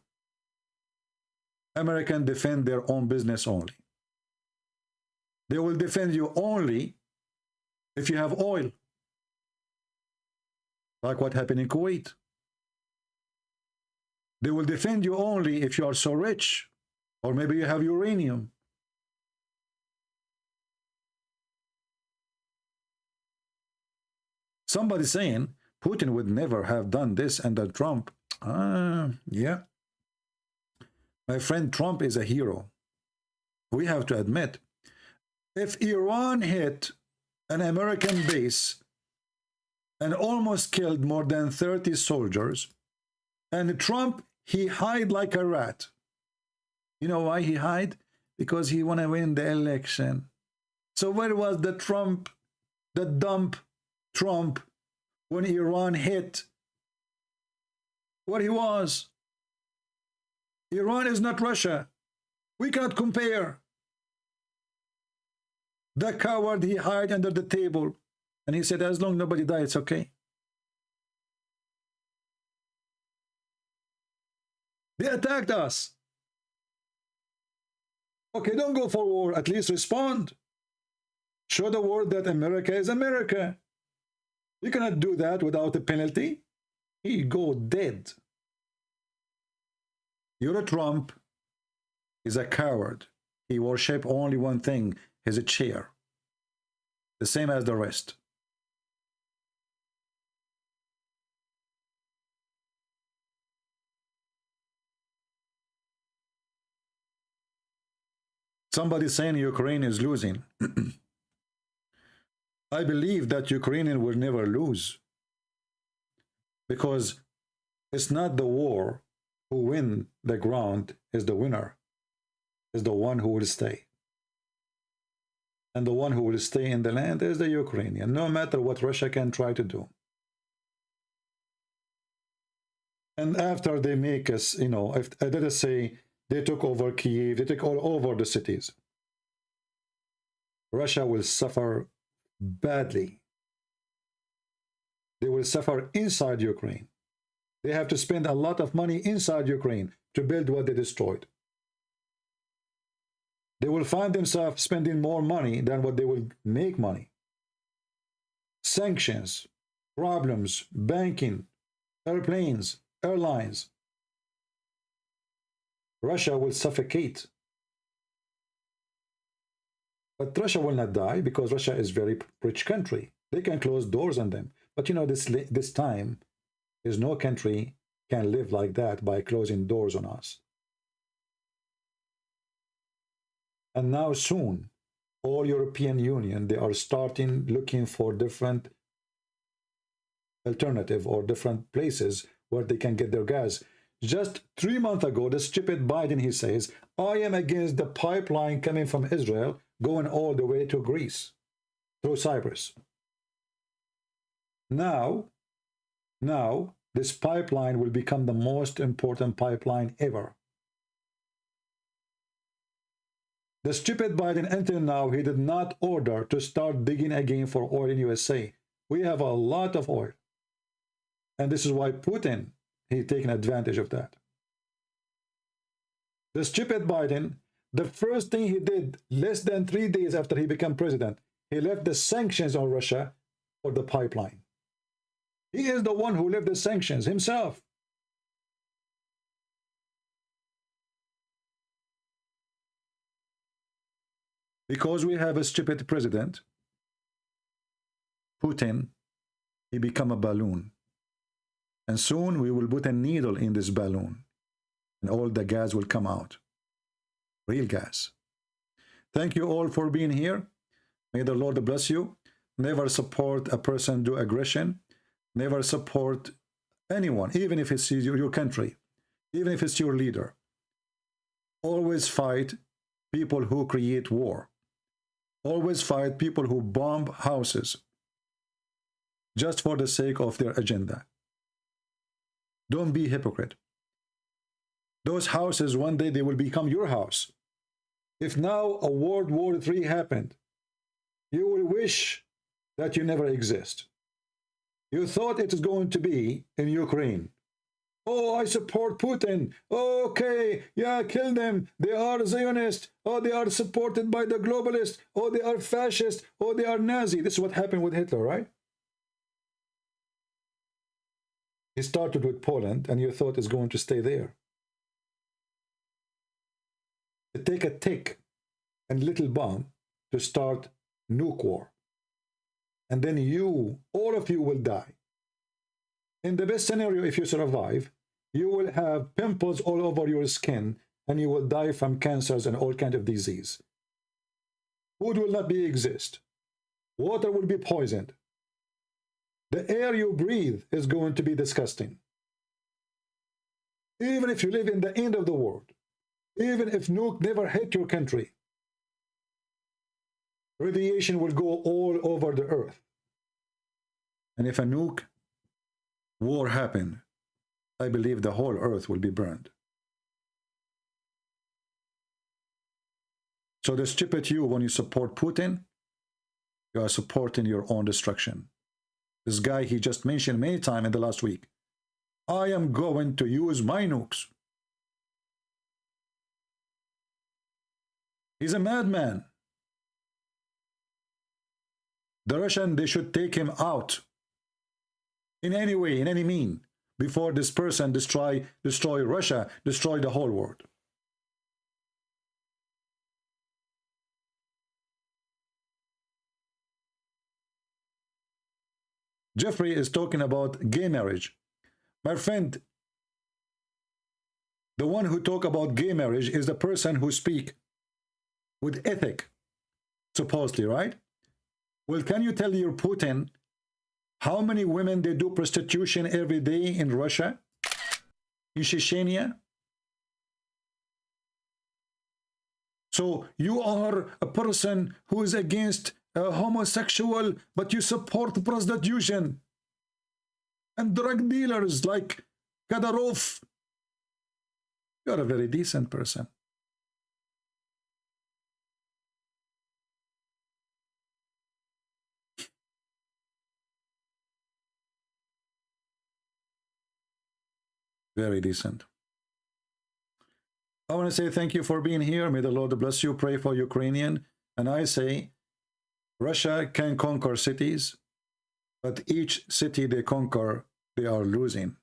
Americans defend their own business only. They will defend you only if you have oil. Like what happened in Kuwait. They will defend you only if you are so rich, or maybe you have uranium. Somebody saying Putin would never have done this under Trump. Yeah. My friend, Trump is a hero. We have to admit, if Iran hit an American base and almost killed more than 30 soldiers, and Trump, he hid like a rat. You know why he hid? Because he want to win the election. So where was the Trump, the dump Trump, when Iran hit? Where he was? Iran is not Russia. We cannot compare. The coward, he hid under the table. And he said, as long as nobody dies, it's okay. They attacked us. Okay, don't go for war. At least respond. Show the world that America is America. You cannot do that without a penalty. He go dead. Your Trump is a coward. He worships only one thing, his chair. The same as the rest. Somebody saying Ukraine is losing. I believe that Ukrainian will never lose, because it's not the war who win the ground is the winner, is the one who will stay. And the one who will stay in the land is the Ukrainian, no matter what Russia can try to do. And after they make us, you know, if let us say they took over Kyiv, they took all over the cities, Russia will suffer badly. They will suffer inside Ukraine. They have to spend a lot of money inside Ukraine to build what they destroyed. They will find themselves spending more money than what they will make money. Sanctions problems, banking, airplanes, airlines, Russia will suffocate. But Russia will not die because Russia is a very rich country. They can close doors on them. But you know, this time, there's no country can live like that by closing doors on us. And now soon, all European Union, they are starting looking for different alternative or different places where they can get their gas. Just 3 months ago, the stupid Biden, he says, I am against the pipeline coming from Israel going all the way to Greece through Cyprus. Now, this pipeline will become the most important pipeline ever. The stupid Biden, until now, he did not order to start digging again for oil in USA. We have a lot of oil. And this is why Putin, he's taking advantage of that. The stupid Biden, the first thing he did, less than 3 days after he became president, he left the sanctions on Russia for the pipeline. He is the one who left the sanctions himself. Because we have a stupid president, Putin, he become a balloon. And soon we will put a needle in this balloon and all the gas will come out. Real gas. Thank you all for being here. May the Lord bless you. Never support a person do aggression. Never support anyone, even if it's your country, even if it's your leader. Always fight people who create war. Always fight people who bomb houses just for the sake of their agenda. Don't be hypocrite. Those houses, one day they will become your house. If now a World War III happened, you will wish that you never exist. You thought it is going to be in Ukraine. Oh, I support Putin. Oh, okay, yeah, kill them. They are Zionists. Oh, they are supported by the globalists. Oh, they are fascist. Oh, they are Nazi. This is what happened with Hitler, right? He started with Poland, and you thought it's going to stay there. It take a tick and little bomb to start nuke war. And then you, all of you will die. In the best scenario, if you survive, you will have pimples all over your skin and you will die from cancers and all kinds of disease. Food will not exist. Water will be poisoned. The air you breathe is going to be disgusting. Even if you live in the end of the world, even if nuke never hit your country, radiation will go all over the earth. And if a nuke war happened, I believe the whole earth will be burned. So the stupid you, when you support Putin, you are supporting your own destruction. This guy, he just mentioned many times in the last week, I am going to use my nukes. He's a madman. The Russian, they should take him out in any way, in any mean, before this person destroy Russia, destroy the whole world. Jeffrey is talking about gay marriage. My friend, the one who talk about gay marriage is the person who speak with ethic, supposedly, right? Well, can you tell your Putin how many women they do prostitution every day in Russia, in Chechnya? So you are a person who is against homosexual, but you support prostitution and drug dealers like Kadyrov. You're a very decent person. Very decent. I want to say thank you for being here. May the Lord bless you. Pray for Ukrainian. And I say, Russia can conquer cities. But each city they conquer, they are losing.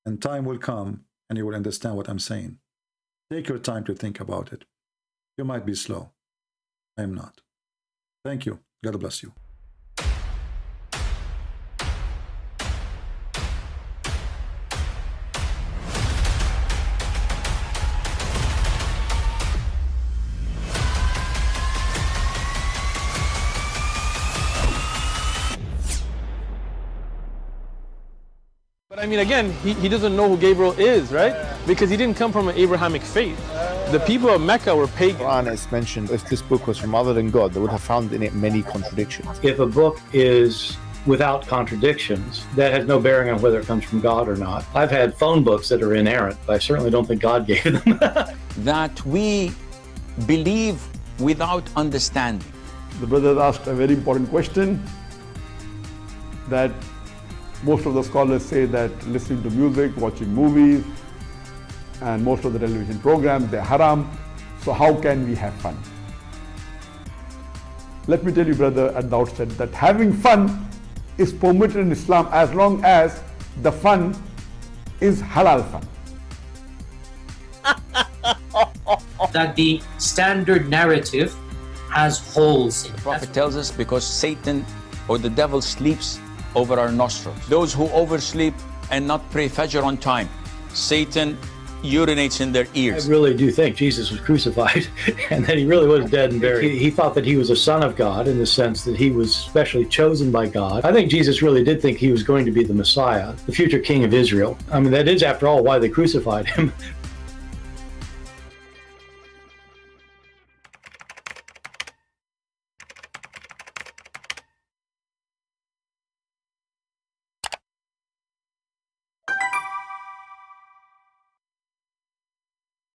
And time will come and you will understand what I'm saying. Take your time to think about it. You might be slow. I am not. Thank you. God bless you. But I mean, again, he doesn't know who Gabriel is, right? Because he didn't come from an Abrahamic faith. The people of Mecca were pagan. Quran is mentioned, if this book was from other than God, they would have found in it many contradictions. If a book is without contradictions, that has no bearing on whether it comes from God or not. I've had phone books that are inerrant, but I certainly don't think God gave them. That we believe without understanding. The brother asked a very important question, that most of the scholars say that listening to music, watching movies, and most of the television programs, they're haram. So how can we have fun? Let me tell you, brother, at the outset, that having fun is permitted in Islam as long as the fun is halal fun. That the standard narrative has holes in it. The Prophet tells us because Satan or the devil sleeps over our nostrils. Those who oversleep and not pray Fajr on time, Satan urinates in their I ears. really do think Jesus was crucified and that he really was dead and buried. He thought that he was a son of God in the sense that he was specially chosen by God. I think Jesus really did think he was going to be the Messiah, the future king of Israel. I mean, that is, after all, why they crucified him.